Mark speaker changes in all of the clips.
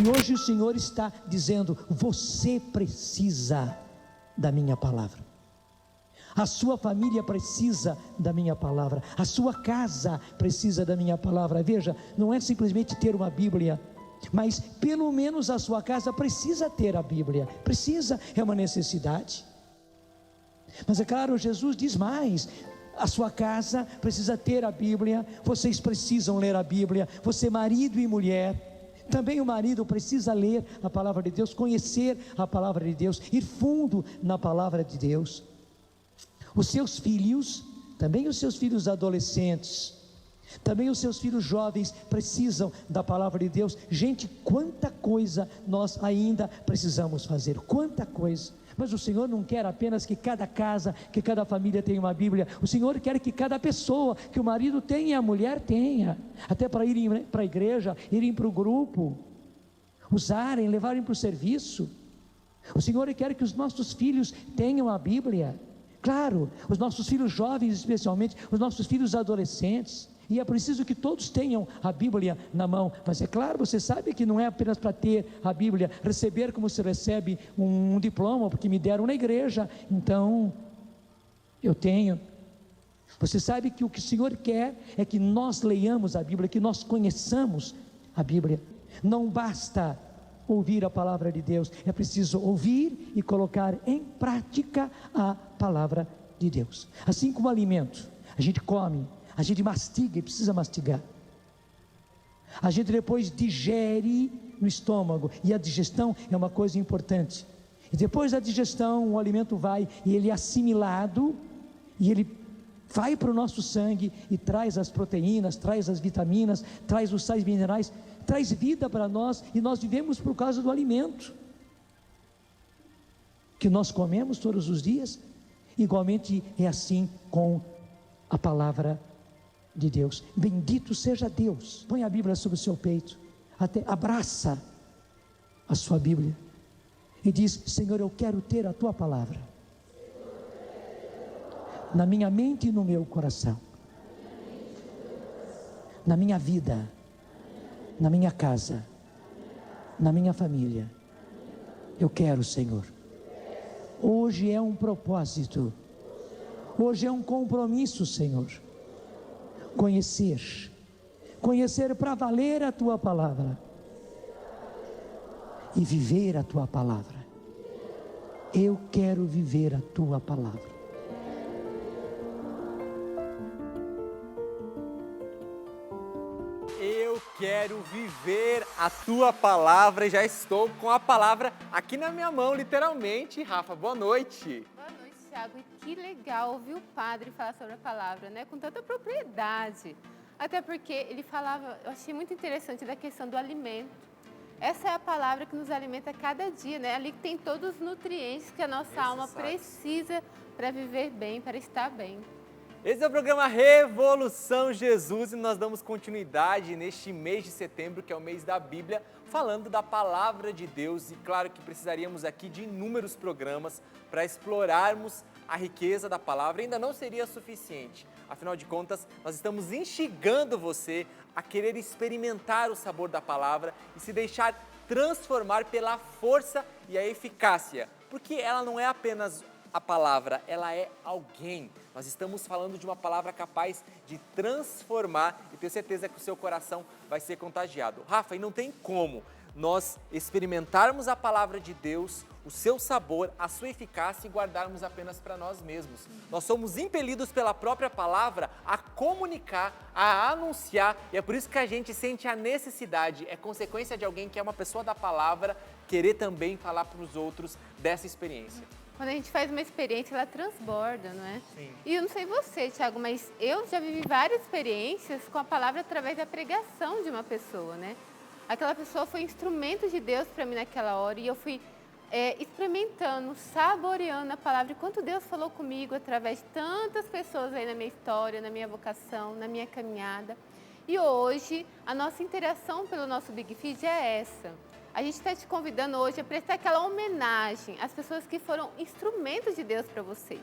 Speaker 1: E hoje o Senhor está dizendo: você precisa da minha palavra. A sua família precisa da minha palavra. A sua casa precisa da minha palavra. Veja, não é simplesmente ter uma Bíblia, mas pelo menos a sua casa precisa ter a Bíblia. Precisa, é uma necessidade. Mas é claro, Jesus diz mais: a sua casa precisa ter a Bíblia, vocês precisam ler a Bíblia, você marido e mulher, também o marido precisa ler a palavra de Deus, conhecer a palavra de Deus, ir fundo na palavra de Deus. Os seus filhos, também os seus filhos adolescentes, também os seus filhos jovens precisam da palavra de Deus. Gente, quanta coisa nós ainda precisamos fazer, quanta coisa. Mas o Senhor não quer apenas que cada casa, que cada família tenha uma Bíblia. O Senhor quer que cada pessoa, que o marido tenha, a mulher tenha, até para irem para a igreja, irem para o grupo, usarem, levarem para o serviço. O Senhor quer que os nossos filhos tenham a Bíblia. Claro, os nossos filhos jovens, especialmente os nossos filhos adolescentes. E é preciso que todos tenham a Bíblia na mão. Mas é claro, você sabe que não é apenas para ter a Bíblia, receber como se recebe um diploma, porque me deram na igreja, então eu tenho. Você sabe que o que o Senhor quer é que nós leiamos a Bíblia, que nós conheçamos a Bíblia. Não basta ouvir a palavra de Deus, é preciso ouvir e colocar em prática a palavra de Deus. Assim como o alimento, a gente come, a gente mastiga e precisa mastigar. A gente depois digere no estômago, e a digestão é uma coisa importante. E depois da digestão, o alimento vai e ele é assimilado, e ele vai para o nosso sangue e traz as proteínas, traz as vitaminas, traz os sais minerais, traz vida para nós, e nós vivemos por causa do alimento que nós comemos todos os dias. Igualmente é assim com a palavra de Deus. Bendito seja Deus. Põe a Bíblia sobre o seu peito, até abraça a sua Bíblia e diz: Senhor, eu quero ter a tua palavra na minha mente e no meu coração, na minha vida, na minha casa, na minha família. Eu quero, Senhor. Hoje é um propósito, hoje é um compromisso, Senhor, conhecer para valer a tua palavra e viver a tua palavra. Eu quero viver a tua palavra.
Speaker 2: Eu quero viver a tua palavra e já estou com a palavra aqui na minha mão, literalmente. Rafa, boa noite.
Speaker 3: Boa noite, Thiago. E que legal ouvir o padre falar sobre a palavra, né? Com tanta propriedade. Até porque ele falava, eu achei muito interessante, da questão do alimento. Essa é a palavra que nos alimenta a cada dia, né? Ali que tem todos os nutrientes que a nossa alma precisa para viver bem, para estar bem.
Speaker 2: Esse é o programa Revolução Jesus e nós damos continuidade neste mês de setembro, que é o mês da Bíblia, falando da palavra de Deus. E claro que precisaríamos aqui de inúmeros programas para explorarmos a riqueza da palavra. Ainda não seria suficiente. Afinal de contas, nós estamos instigando você a querer experimentar o sabor da palavra e se deixar transformar pela força e a eficácia. Porque ela não é apenas a palavra, ela é alguém. Nós estamos falando de uma palavra capaz de transformar e tenho certeza que o seu coração vai ser contagiado. Rafa, e não tem como nós experimentarmos a palavra de Deus, o seu sabor, a sua eficácia e guardarmos apenas para nós mesmos. Nós somos impelidos pela própria palavra a comunicar, a anunciar, e é por isso que a gente sente a necessidade, é consequência de alguém que é uma pessoa da palavra, querer também falar para os outros dessa experiência.
Speaker 3: Quando a gente faz uma experiência, ela transborda, não é?
Speaker 2: Sim.
Speaker 3: E eu não sei você, Thiago, mas eu já vivi várias experiências com a palavra através da pregação de uma pessoa, né? Aquela pessoa foi instrumento de Deus para mim naquela hora e eu fui experimentando, saboreando a palavra. E quanto Deus falou comigo através de tantas pessoas aí na minha história, na minha vocação, na minha caminhada. E hoje, a nossa interação pelo nosso Big Feed é essa. A gente está te convidando hoje a prestar aquela homenagem às pessoas que foram instrumentos de Deus para você.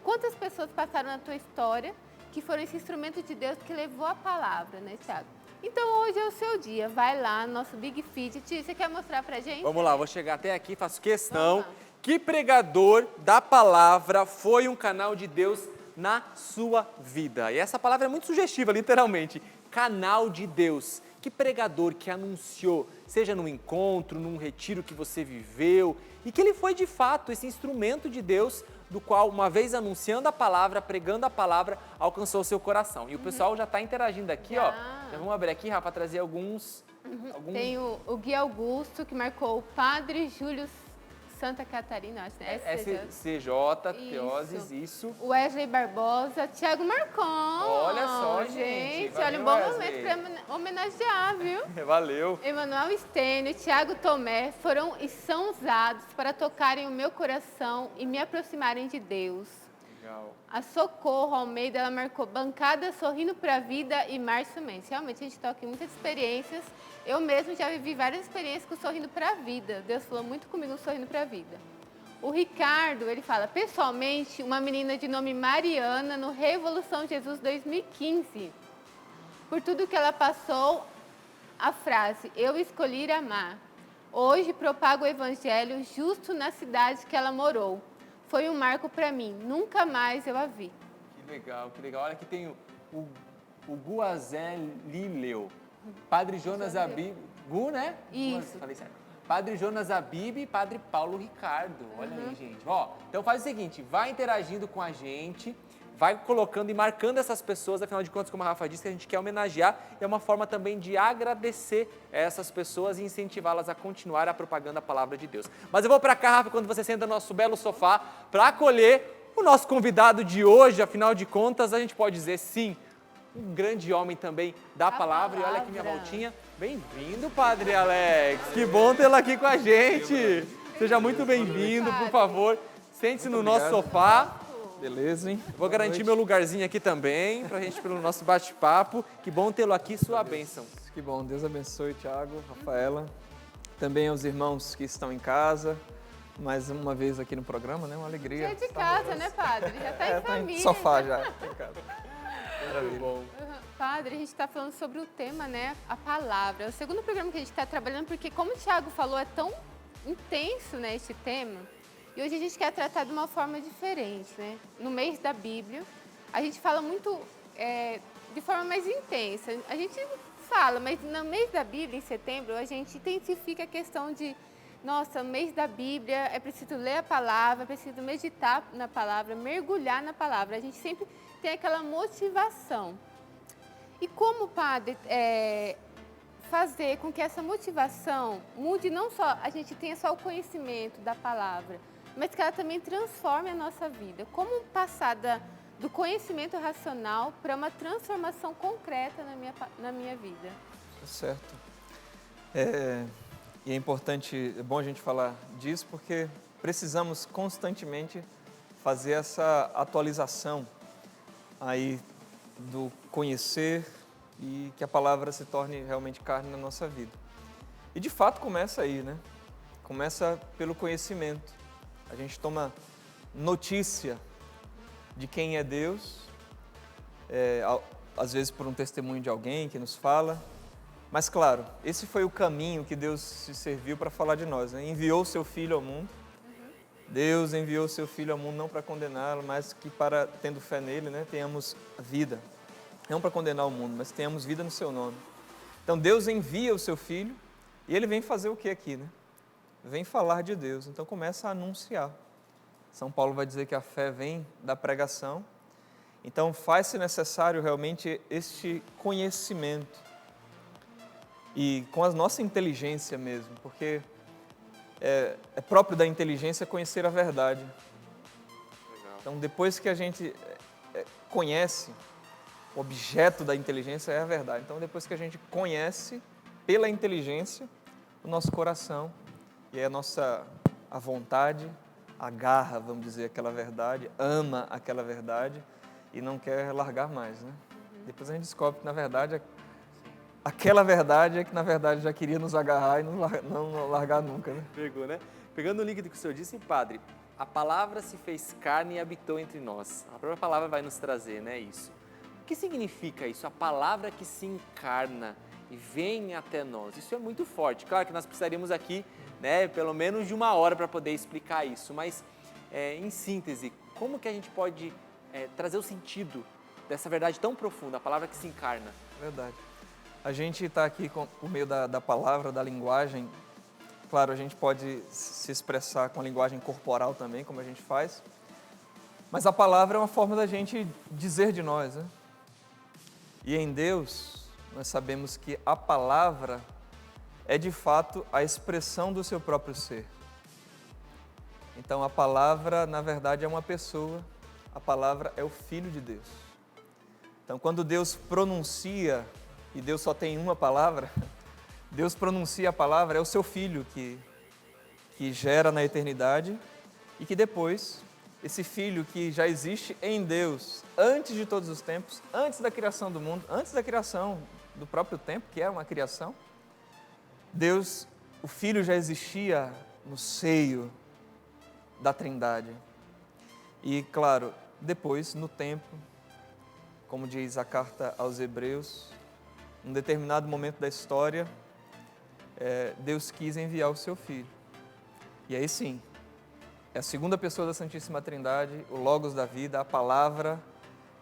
Speaker 3: Quantas pessoas passaram na tua história que foram esse instrumento de Deus que levou a palavra, né, Thiago? Então hoje é o seu dia, vai lá no nosso Big Fidget, você quer mostrar pra gente?
Speaker 2: Vamos lá, vou chegar até aqui, faço questão.
Speaker 3: Vamos lá.
Speaker 2: Que pregador da palavra foi um canal de Deus na sua vida? E essa palavra é muito sugestiva, literalmente. Canal de Deus. Que pregador que anunciou, seja num encontro, num retiro que você viveu, e que ele foi de fato esse instrumento de Deus, do qual, uma vez anunciando a palavra, pregando a palavra, alcançou o seu coração. E o pessoal já está interagindo aqui, ó. Já vamos abrir aqui, Rafa, trazer alguns...
Speaker 3: Tem o Gui Augusto, que marcou o Padre Júlio Santa Catarina, acho, né?
Speaker 2: SCJ, Teoses, isso.
Speaker 3: O Wesley Barbosa, Thiago Marcon.
Speaker 2: Olha só, gente.
Speaker 3: Olha,
Speaker 2: Valeu,
Speaker 3: um bom
Speaker 2: Wesley.
Speaker 3: momento para homenagear, viu?
Speaker 2: Valeu.
Speaker 3: Emanuel Stênio e Thiago Tomé foram e são usados para tocarem o meu coração e me aproximarem de Deus.
Speaker 2: Legal.
Speaker 3: A Socorro Almeida, ela marcou Bancada Sorrindo para a Vida e Márcio Mendes. Realmente a gente toca em muitas experiências. Eu mesmo já vivi várias experiências com Sorrindo para a Vida. Deus falou muito comigo no Sorrindo para a Vida. O Ricardo, ele fala, pessoalmente, uma menina de nome Mariana no Revolução Jesus 2015. Por tudo que ela passou, a frase, eu escolhi amar. Hoje propago o evangelho justo na cidade que ela morou. Foi um marco para mim, nunca mais eu a vi.
Speaker 2: Que legal, que legal. Olha, aqui tem o Guazé Lileu. Padre Jonas Abib. Gu, né?
Speaker 3: Isso.
Speaker 2: Falei certo. Padre Jonas Abib e Padre Paulo Ricardo. Olha aí, gente. Ó, então faz o seguinte, vai interagindo com a gente, vai colocando e marcando essas pessoas, afinal de contas, como a Rafa disse, que a gente quer homenagear, é uma forma também de agradecer essas pessoas e incentivá-las a continuar a propaganda a palavra de Deus. Mas eu vou para cá, Rafa, quando você senta no nosso belo sofá, para acolher o nosso convidado de hoje, afinal de contas, a gente pode dizer sim, um grande homem também da palavra. E olha aqui minha voltinha. Bem-vindo, Padre Alex. Que bom tê-lo aqui com a gente. Seja muito bem-vindo, por favor. Sente-se no nosso sofá.
Speaker 4: Beleza, hein?
Speaker 2: Vou garantir meu lugarzinho aqui também, pra gente pelo nosso bate-papo. Que bom tê-lo aqui, sua bênção.
Speaker 4: Que bom, Deus abençoe, Thiago, Rafaela. Também aos irmãos que estão em casa. Mais uma vez aqui no programa, né? Uma alegria.
Speaker 3: Já é de casa, né, Padre? Já está em família.
Speaker 4: Sofá já, em casa.
Speaker 2: Maravilha. Bom.
Speaker 3: Padre, a gente está falando sobre o tema, né? A palavra. É o segundo programa que a gente está trabalhando, porque como o Thiago falou, é tão intenso, né, esse tema. E hoje a gente quer tratar de uma forma diferente, né? No mês da Bíblia, a gente fala muito de forma mais intensa. A gente fala, mas no mês da Bíblia, em setembro, a gente intensifica a questão de, nossa, no mês da Bíblia é preciso ler a palavra, é preciso meditar na palavra, mergulhar na palavra. A gente sempre tem aquela motivação. E como, Padre, fazer com que essa motivação mude, não só a gente tenha só o conhecimento da palavra, mas que ela também transforme a nossa vida. Como passar do conhecimento racional para uma transformação concreta na minha vida?
Speaker 4: Certo. E é importante, é bom a gente falar disso, porque precisamos constantemente fazer essa atualização aí do conhecer e que a palavra se torne realmente carne na nossa vida. E de fato começa aí, né? Começa pelo conhecimento. A gente toma notícia de quem é Deus, às vezes por um testemunho de alguém que nos fala, mas claro, esse foi o caminho que Deus se serviu para falar de nós, né? Enviou o seu Filho ao mundo. Deus enviou o seu Filho ao mundo não para condená-lo, mas que para, tendo fé nele, né, tenhamos vida. Não para condenar o mundo, mas tenhamos vida no seu nome. Então Deus envia o seu Filho e ele vem fazer o que aqui, né? Vem falar de Deus, então começa a anunciar. São Paulo vai dizer que a fé vem da pregação, então faz-se necessário realmente este conhecimento e com a nossa inteligência mesmo, porque é próprio da inteligência conhecer a verdade.
Speaker 2: Legal.
Speaker 4: Então depois que a gente conhece, o objeto da inteligência é a verdade, então depois que a gente conhece pela inteligência o nosso coração, e aí a vontade agarra, vamos dizer, aquela verdade, ama aquela verdade e não quer largar mais, né? Depois a gente descobre que, na verdade, aquela verdade é que, na verdade, já queria nos agarrar e não largar nunca, né?
Speaker 2: Pegou, né? Pegando o link do que o senhor disse, Padre, a palavra se fez carne e habitou entre nós. A própria palavra vai nos trazer, né, isso. O que significa isso? A palavra que se encarna e vem até nós. Isso é muito forte. Claro que nós precisaríamos aqui, né, pelo menos de 1 hora para poder explicar isso, mas em síntese, como que a gente pode trazer o sentido dessa verdade tão profunda, a palavra que se encarna?
Speaker 4: Verdade. A gente está aqui por meio da palavra, da linguagem. Claro, a gente pode se expressar com a linguagem corporal também, como a gente faz. Mas a palavra é uma forma da gente dizer de nós, né? E em Deus, nós sabemos que a palavra é de fato a expressão do seu próprio ser. Então a palavra, na verdade, é uma pessoa, a palavra é o Filho de Deus. Então quando Deus pronuncia, e Deus só tem uma palavra, Deus pronuncia a palavra, é o seu Filho que gera na eternidade e que depois, esse Filho que já existe em Deus, antes de todos os tempos, antes da criação do mundo, antes da criação do próprio tempo, que é uma criação, Deus, o Filho já existia no seio da Trindade. E, claro, depois, no tempo, como diz a carta aos Hebreus, em um determinado momento da história, Deus quis enviar o seu Filho. E aí sim, é a segunda pessoa da Santíssima Trindade, o Logos da vida, a palavra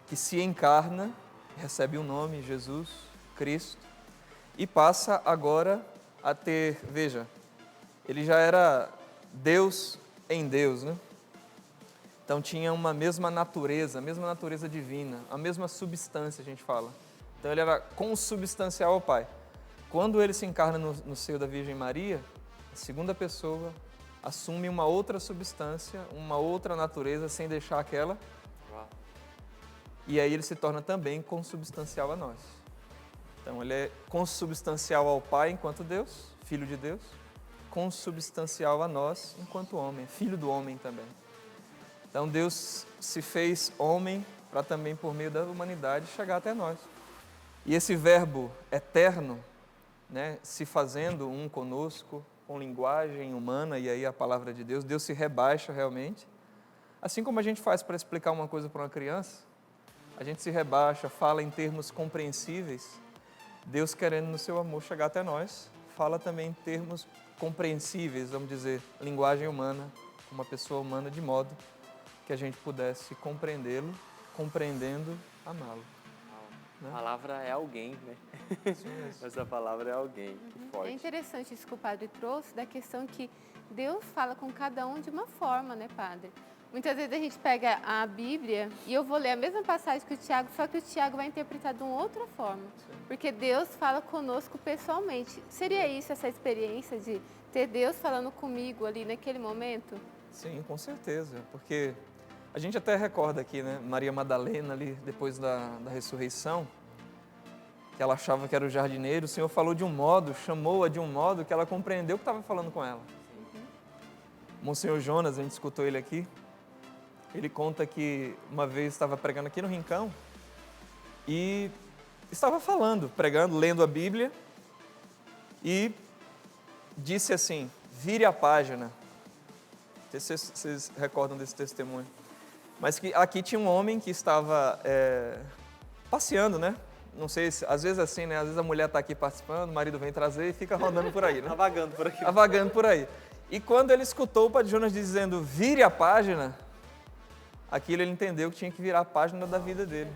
Speaker 4: que se encarna, recebe um nome, Jesus, Cristo, e passa agora a ter, veja, ele já era Deus em Deus, né? Então tinha uma mesma natureza, a mesma natureza divina, a mesma substância, a gente fala. Então ele era consubstancial ao Pai. Quando ele se encarna no seio da Virgem Maria, a segunda pessoa assume uma outra substância, uma outra natureza, sem deixar aquela.
Speaker 2: Uau.
Speaker 4: E aí ele se torna também consubstancial a nós. Então ele é consubstancial ao Pai enquanto Deus, Filho de Deus, consubstancial a nós enquanto homem, Filho do homem também. Então Deus se fez homem para também, por meio da humanidade, chegar até nós. E esse verbo eterno, né, se fazendo um conosco, com linguagem humana, e aí a palavra de Deus, Deus se rebaixa realmente. Assim como a gente faz para explicar uma coisa para uma criança, a gente se rebaixa, fala em termos compreensíveis. Deus, querendo no seu amor chegar até nós, fala também em termos compreensíveis, vamos dizer, linguagem humana, uma pessoa humana, de modo que a gente pudesse compreendê-lo, compreendendo, amá-lo.
Speaker 2: A palavra é alguém, né? Essa palavra é alguém, que forte.
Speaker 3: É interessante isso que o padre trouxe, da questão que Deus fala com cada um de uma forma, né, padre? Muitas vezes a gente pega a Bíblia e eu vou ler a mesma passagem que o Tiago, só que o Tiago vai interpretar de uma outra forma. Sim. Porque Deus fala conosco pessoalmente. Seria isso, essa experiência de ter Deus falando comigo ali naquele momento?
Speaker 4: Sim, com certeza, porque a gente até recorda aqui, né, Maria Madalena ali, depois da ressurreição, que ela achava que era o jardineiro, o Senhor falou de um modo, chamou-a de um modo que ela compreendeu o que estava falando com ela. Monsenhor Jonas, a gente escutou ele aqui, ele conta que uma vez estava pregando aqui no Rincão e estava falando, pregando, lendo a Bíblia e disse assim, vire a página. Não sei se vocês recordam desse testemunho. Mas que aqui tinha um homem que estava passeando, né? Não sei, às vezes assim, né? Às vezes a mulher está aqui participando, o marido vem trazer e fica rodando por aí, né?
Speaker 2: Navagando por aqui.
Speaker 4: Navagando por aí. E quando ele escutou o Padre Jonas dizendo, vire a página, aquilo ele entendeu que tinha que virar a página da vida dele.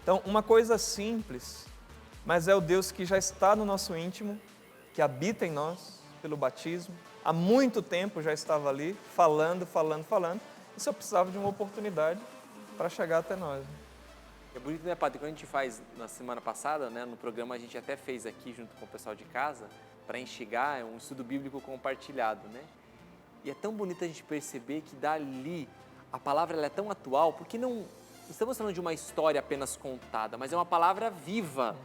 Speaker 4: Então, uma coisa simples, mas é o Deus que já está no nosso íntimo, que habita em nós pelo batismo, há muito tempo já estava ali, falando, e só precisava de uma oportunidade para chegar até nós.
Speaker 2: É bonito, né, padre? Quando a gente faz, na semana passada, né, no programa, a gente até fez aqui, junto com o pessoal de casa, para instigar um estudo bíblico compartilhado, né? E é tão bonito a gente perceber que dali, a palavra ela é tão atual, porque não estamos falando de uma história apenas contada, mas é uma palavra viva,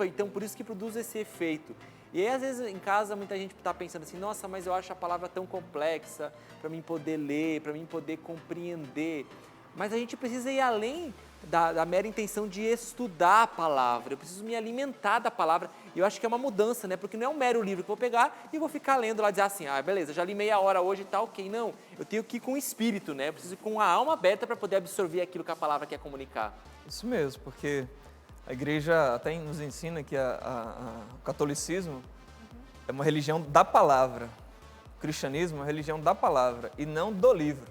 Speaker 2: então por isso que produz esse efeito. E aí, às vezes, em casa, muita gente está pensando assim, nossa, mas eu acho a palavra tão complexa para mim poder ler, para mim poder compreender. Mas a gente precisa ir além da mera intenção de estudar a palavra, eu preciso me alimentar da palavra. E eu acho que é uma mudança, né? Porque não é um mero livro que eu vou pegar e vou ficar lendo lá e dizer assim, beleza, já li meia hora hoje e tá ok. Não, eu tenho que ir com o espírito, né? Eu preciso ir com a alma aberta para poder absorver aquilo que a palavra quer comunicar.
Speaker 4: Isso mesmo, porque a igreja até nos ensina que o catolicismo é uma religião da palavra. O cristianismo é uma religião da palavra e não do livro.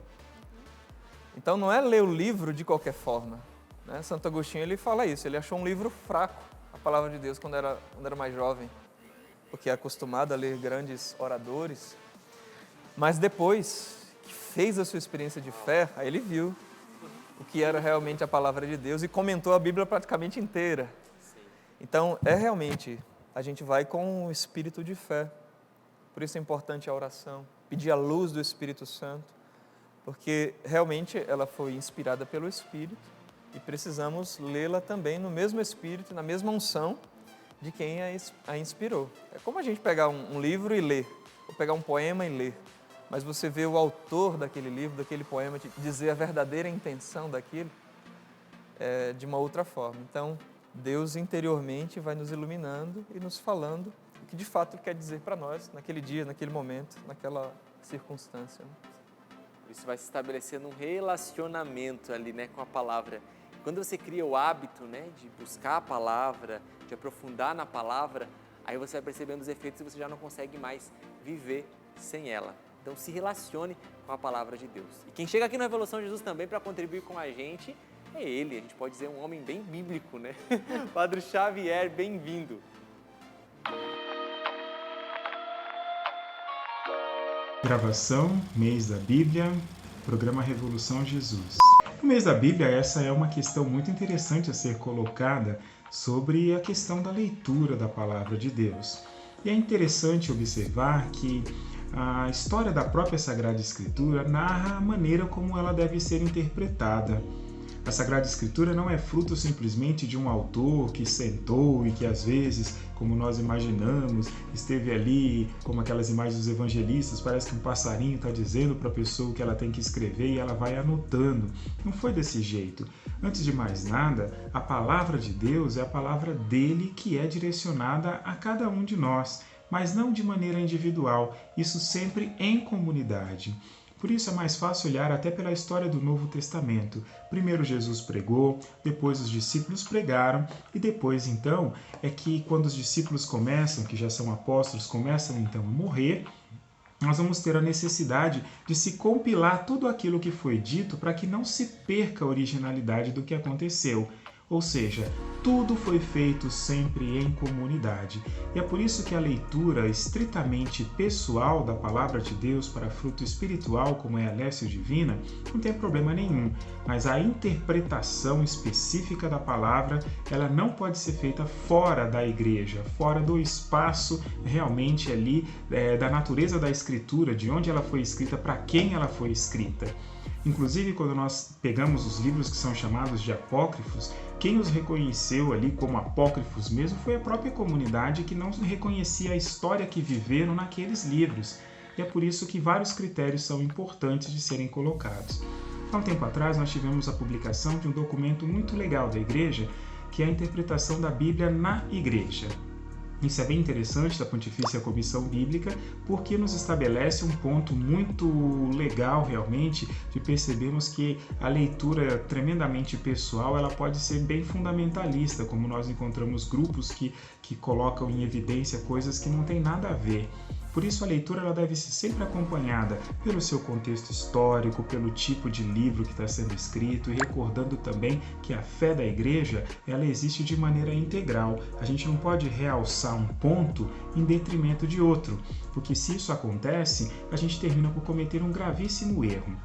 Speaker 4: Então não é ler o livro de qualquer forma, né? Santo Agostinho ele fala isso, ele achou um livro fraco, a palavra de Deus, quando era mais jovem, porque é acostumado a ler grandes oradores, mas depois que fez a sua experiência de fé, aí ele viu o que era realmente a palavra de Deus e comentou a Bíblia praticamente inteira. Então realmente, a gente vai com o espírito de fé, por isso é importante a oração, pedir a luz do Espírito Santo, porque realmente ela foi inspirada pelo Espírito e precisamos lê-la também no mesmo Espírito, na mesma unção de quem a inspirou. É como a gente pegar um livro e ler, ou pegar um poema e ler, mas você vê o autor daquele livro, daquele poema, dizer a verdadeira intenção daquilo de uma outra forma. Então, Deus interiormente vai nos iluminando e nos falando o que de fato Ele quer dizer para nós, naquele dia, naquele momento, naquela circunstância.
Speaker 2: Isso vai se estabelecendo um relacionamento ali, né, com a palavra. Quando você cria o hábito, né, de buscar a palavra, de aprofundar na palavra, aí você vai percebendo os efeitos e você já não consegue mais viver sem ela. Então se relacione com a palavra de Deus. E quem chega aqui no Revolução Jesus também para contribuir com a gente é ele, a gente pode dizer um homem bem bíblico, né? Padre Xavier, bem-vindo.
Speaker 5: Gravação, Mês da Bíblia, programa Revolução Jesus. No Mês da Bíblia, essa é uma questão muito interessante a ser colocada sobre a questão da leitura da Palavra de Deus. E é interessante observar que a história da própria Sagrada Escritura narra a maneira como ela deve ser interpretada. A Sagrada Escritura não é fruto simplesmente de um autor que sentou e que às vezes, como nós imaginamos, esteve ali, como aquelas imagens dos evangelistas, parece que um passarinho está dizendo para a pessoa o que ela tem que escrever e ela vai anotando. Não foi desse jeito. Antes de mais nada, a palavra de Deus é a palavra dele que é direcionada a cada um de nós, mas não de maneira individual, isso sempre em comunidade. Por isso é mais fácil olhar até pela história do Novo Testamento. Primeiro Jesus pregou, depois os discípulos pregaram, e depois então é que quando os discípulos começam, que já são apóstolos, começam então a morrer, nós vamos ter a necessidade de se compilar tudo aquilo que foi dito para que não se perca a originalidade do que aconteceu. Ou seja, tudo foi feito sempre em comunidade. E é por isso que a leitura estritamente pessoal da Palavra de Deus para fruto espiritual, como é a Lécio Divina, não tem problema nenhum. Mas a interpretação específica da Palavra, ela não pode ser feita fora da igreja, fora do espaço realmente ali da natureza da Escritura, de onde ela foi escrita, para quem ela foi escrita. Inclusive, quando nós pegamos os livros que são chamados de apócrifos, quem os reconheceu ali como apócrifos mesmo foi a própria comunidade que não reconhecia a história que viveram naqueles livros. E é por isso que vários critérios são importantes de serem colocados. Há um tempo atrás, nós tivemos a publicação de um documento muito legal da igreja, que é a interpretação da Bíblia na igreja. Isso é bem interessante da Pontifícia Comissão Bíblica, porque nos estabelece um ponto muito legal realmente de percebermos que a leitura tremendamente pessoal ela pode ser bem fundamentalista, como nós encontramos grupos que colocam em evidência coisas que não têm nada a ver. Por isso a leitura ela deve ser sempre acompanhada pelo seu contexto histórico, pelo tipo de livro que está sendo escrito e recordando também que a fé da igreja ela existe de maneira integral. A gente não pode realçar um ponto em detrimento de outro, porque se isso acontece, a gente termina por cometer um gravíssimo erro.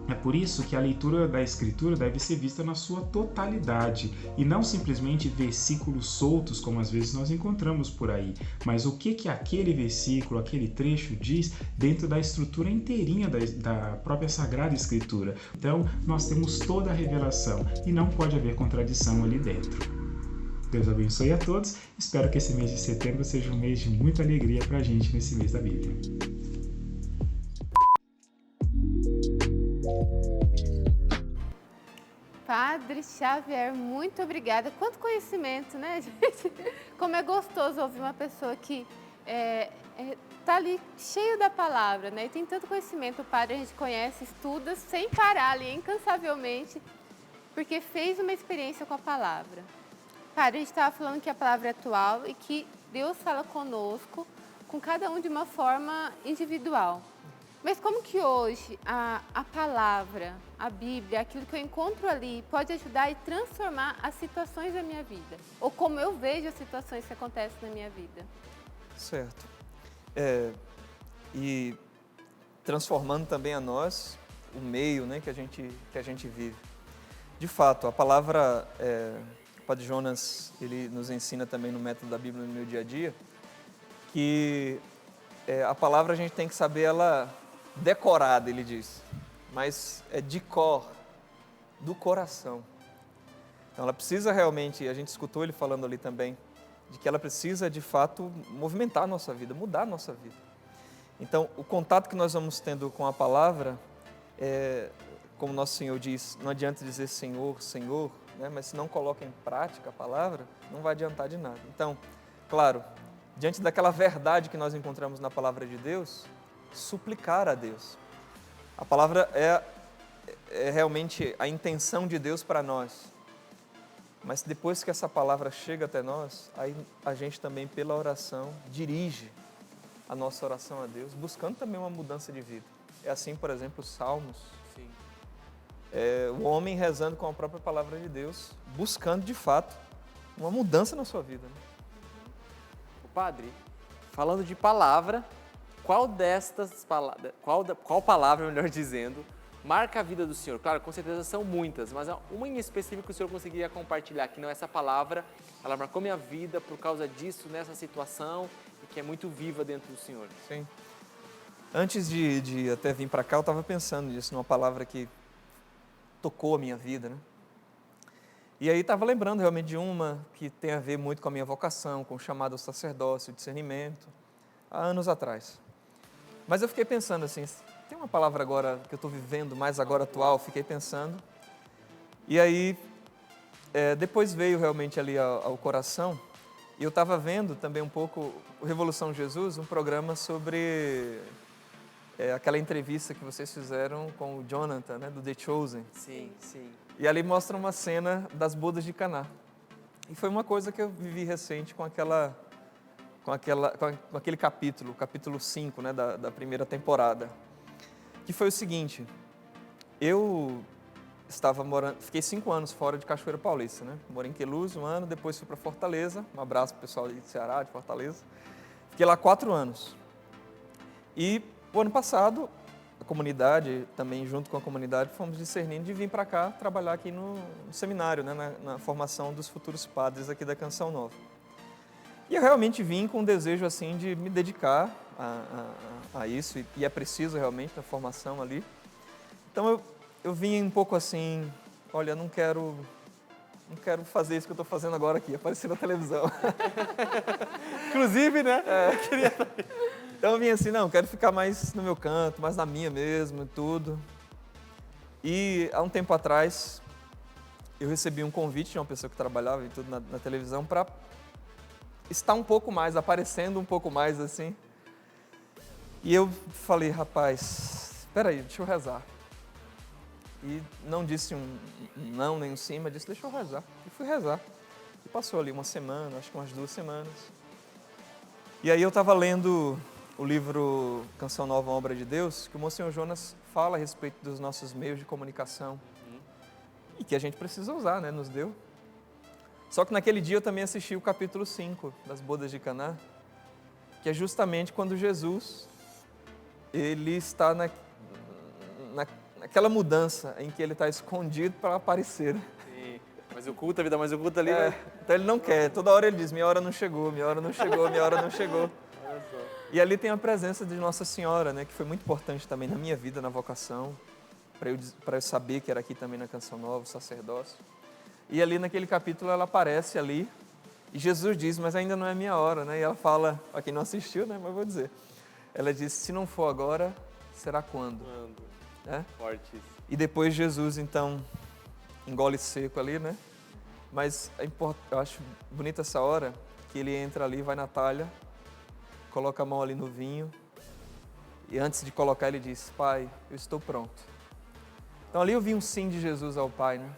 Speaker 5: É por isso que a leitura da Escritura deve ser vista na sua totalidade e não simplesmente versículos soltos, como às vezes nós encontramos por aí, mas o que aquele versículo, aquele trecho diz dentro da estrutura inteirinha da própria Sagrada Escritura. Então, nós temos toda a revelação e não pode haver contradição ali dentro. Deus abençoe a todos. Espero que esse mês de setembro seja um mês de muita alegria para a gente nesse mês da Bíblia.
Speaker 3: Padre Xavier, muito obrigada. Quanto conhecimento, né, gente? Como é gostoso ouvir uma pessoa que tá ali cheio da palavra, né? E tem tanto conhecimento. O padre a gente conhece, estuda sem parar ali, incansavelmente, porque fez uma experiência com a palavra. Padre, a gente estava falando que a palavra é atual e que Deus fala conosco, com cada um de uma forma individual. Mas como que hoje a palavra, a Bíblia, aquilo que eu encontro ali, pode ajudar e transformar as situações da minha vida? Ou como eu vejo as situações que acontecem na minha vida?
Speaker 4: Certo. E transformando também a nós, o meio, né, que a gente vive. De fato, a palavra, o Padre Jonas, ele nos ensina também no método da Bíblia no meu dia a dia, que a palavra a gente tem que saber ela decorada, ele diz, mas é de cor, do coração. Então ela precisa realmente, a gente escutou ele falando ali também, de que ela precisa de fato movimentar a nossa vida, mudar a nossa vida. Então o contato que nós vamos tendo com a palavra, como nosso Senhor diz, não adianta dizer Senhor, Senhor, né? Mas se não coloca em prática a palavra, não vai adiantar de nada. Então, claro, diante daquela verdade que nós encontramos na palavra de Deus, suplicar a Deus. A palavra é realmente a intenção de Deus para nós. Mas depois que essa palavra chega até nós, aí a gente também, pela oração, dirige a nossa oração a Deus, buscando também uma mudança de vida. É assim, por exemplo, os Salmos.
Speaker 2: Sim.
Speaker 4: O homem rezando com a própria palavra de Deus, buscando de fato uma mudança na sua vida, né?
Speaker 2: O padre, falando de palavra, qual palavra, melhor dizendo, marca a vida do senhor? Claro, com certeza são muitas, mas uma em específico que o senhor conseguiria compartilhar, que não é essa palavra, ela marcou minha vida por causa disso, nessa situação, e que é muito viva dentro do senhor.
Speaker 4: Sim. Antes de até vir para cá, eu estava pensando nisso, numa palavra que tocou a minha vida, né? E aí estava lembrando realmente de uma que tem a ver muito com a minha vocação, com o chamado ao sacerdócio, discernimento, há anos atrás. Mas eu fiquei pensando assim, tem uma palavra agora que eu estou vivendo, mais agora atual, fiquei pensando. E aí, depois veio realmente ali ao coração, e eu estava vendo também um pouco o Revolução Jesus, um programa sobre aquela entrevista que vocês fizeram com o Jonathan, né, do The Chosen.
Speaker 2: Sim, sim.
Speaker 4: E ali mostra uma cena das bodas de Caná. E foi uma coisa que eu vivi recente com aquele capítulo, capítulo 5, né, da primeira temporada. Que foi o seguinte, eu fiquei 5 anos fora de Cachoeira Paulista, né? Morei em Queluz 1 ano, depois fui para Fortaleza, um abraço pro pessoal de Ceará, de Fortaleza. Fiquei lá 4 anos. E o ano passado, a comunidade, também junto com a comunidade, fomos discernindo de vir para cá, trabalhar aqui no seminário, né, na formação dos futuros padres aqui da Canção Nova. E eu realmente vim com um desejo assim de me dedicar a isso, e é preciso realmente na formação ali. Então eu vim um pouco assim, olha, não quero fazer isso que eu estou fazendo agora aqui, aparecer na televisão.
Speaker 2: Inclusive, né?
Speaker 4: Então eu vim assim, não, quero ficar mais no meu canto, mais na minha mesmo e tudo. E há um tempo atrás, eu recebi um convite de uma pessoa que trabalhava e tudo na televisão para estar um pouco mais, aparecendo um pouco mais assim. E eu falei, rapaz, espera aí, deixa eu rezar. E não disse um não nem um sim, mas disse, deixa eu rezar. E fui rezar. E passou ali uma semana, acho que umas 2 semanas. E aí eu estava lendo o livro Canção Nova, uma Obra de Deus, que o Monsenhor Jonas fala a respeito dos nossos meios de comunicação. E que a gente precisa usar, né? Nos deu. Só que naquele dia eu também assisti o capítulo 5 das Bodas de Caná, que é justamente quando Jesus, ele está naquela mudança em que ele está escondido para aparecer.
Speaker 2: Sim. Mas oculta, a vida mais oculta ali.
Speaker 4: Então ele não quer, toda hora ele diz, minha hora não chegou, minha hora não chegou, minha hora não chegou.
Speaker 2: Olha só.
Speaker 4: E ali tem a presença de Nossa Senhora, né, que foi muito importante também na minha vida, na vocação, para eu saber que era aqui também na Canção Nova, o sacerdócio. E ali naquele capítulo ela aparece ali, e Jesus diz, mas ainda não é minha hora, né? E ela fala, para quem não assistiu, né, mas eu vou dizer. Ela diz, se não for agora, será quando?
Speaker 2: Quando?
Speaker 4: É?
Speaker 2: Forte isso.
Speaker 4: E depois Jesus, então, engole seco ali, né? Mas eu acho bonita essa hora que ele entra ali, vai na talha, coloca a mão ali no vinho e antes de colocar ele diz, Pai, eu estou pronto. Então ali eu vi um sim de Jesus ao Pai, né?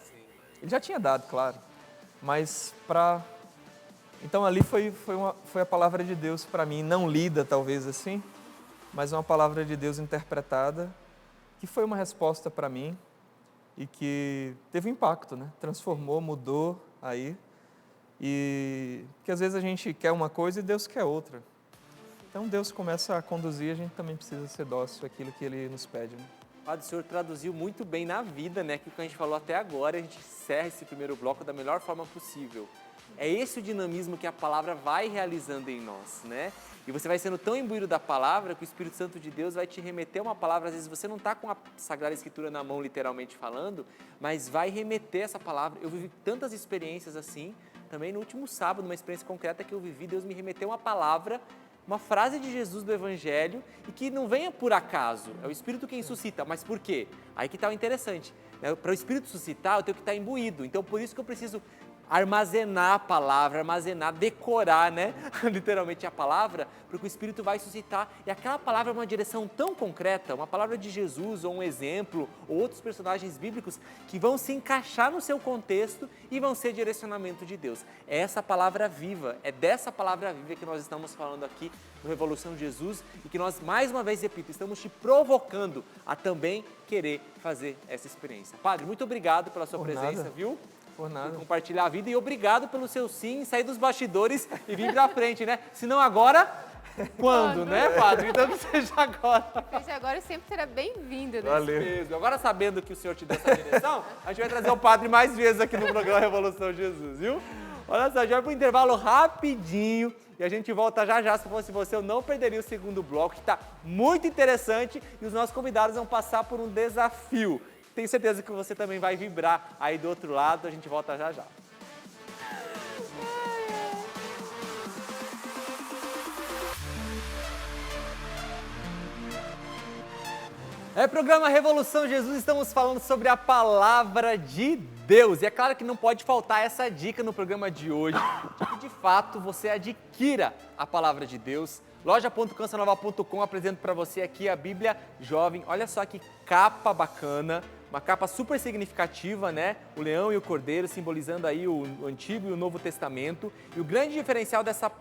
Speaker 4: Ele já tinha dado, claro, mas Então ali foi a palavra de Deus para mim, não lida talvez assim, mas uma palavra de Deus interpretada, que foi uma resposta para mim e que teve impacto, né? Transformou, mudou aí. E que às vezes a gente quer uma coisa e Deus quer outra. Então Deus começa a conduzir, a gente também precisa ser dócil àquilo que Ele nos pede, né?
Speaker 2: Padre, o senhor traduziu muito bem na vida, né? Aquilo que a gente falou até agora, a gente encerra esse primeiro bloco da melhor forma possível. É esse o dinamismo que a palavra vai realizando em nós, né? E você vai sendo tão imbuído da palavra que o Espírito Santo de Deus vai te remeter uma palavra. Às vezes você não está com a Sagrada Escritura na mão, literalmente falando, mas vai remeter essa palavra. Eu vivi tantas experiências assim, também no último sábado, uma experiência concreta que eu vivi, Deus me remeteu uma palavra, uma frase de Jesus do Evangelho, e que não venha por acaso, é o Espírito quem suscita, mas por quê? Aí que está o interessante, né? Para o Espírito suscitar, eu tenho que estar imbuído, então por isso que eu preciso armazenar a palavra, armazenar, decorar, né? Literalmente a palavra, porque o Espírito vai suscitar, e aquela palavra é uma direção tão concreta, uma palavra de Jesus, ou um exemplo, ou outros personagens bíblicos, que vão se encaixar no seu contexto e vão ser direcionamento de Deus. É essa palavra viva, é dessa palavra viva que nós estamos falando aqui no Revolução Jesus, e que nós, mais uma vez, repito, estamos te provocando a também querer fazer essa experiência. Padre, muito obrigado pela sua presença, viu?
Speaker 4: Por nada.
Speaker 2: Por compartilhar a vida, e obrigado pelo seu sim, sair dos bastidores e vir pra frente, né? Se não agora, quando, né, Padre? Então que seja agora.
Speaker 3: Seja agora sempre será bem-vindo, né?
Speaker 4: Valeu.
Speaker 2: Mesmo. Agora, sabendo que o Senhor te deu essa direção, a gente vai trazer o Padre mais vezes aqui no programa Revolução Jesus, viu? Olha só, já vai para um intervalo rapidinho e a gente volta já já. Se fosse você, eu não perderia o segundo bloco, que está muito interessante, e os nossos convidados vão passar por um desafio. Tenho certeza que você também vai vibrar aí do outro lado. A gente volta já já. É programa Revolução Jesus, estamos falando sobre a palavra de Deus. E é claro que não pode faltar essa dica no programa de hoje, de que de fato você adquira a palavra de Deus. Loja.cancionova.com apresento para você aqui a Bíblia Jovem. Olha só que capa bacana, uma capa super significativa, né? O leão e o cordeiro simbolizando aí o Antigo e o Novo Testamento. E o grande diferencial dessa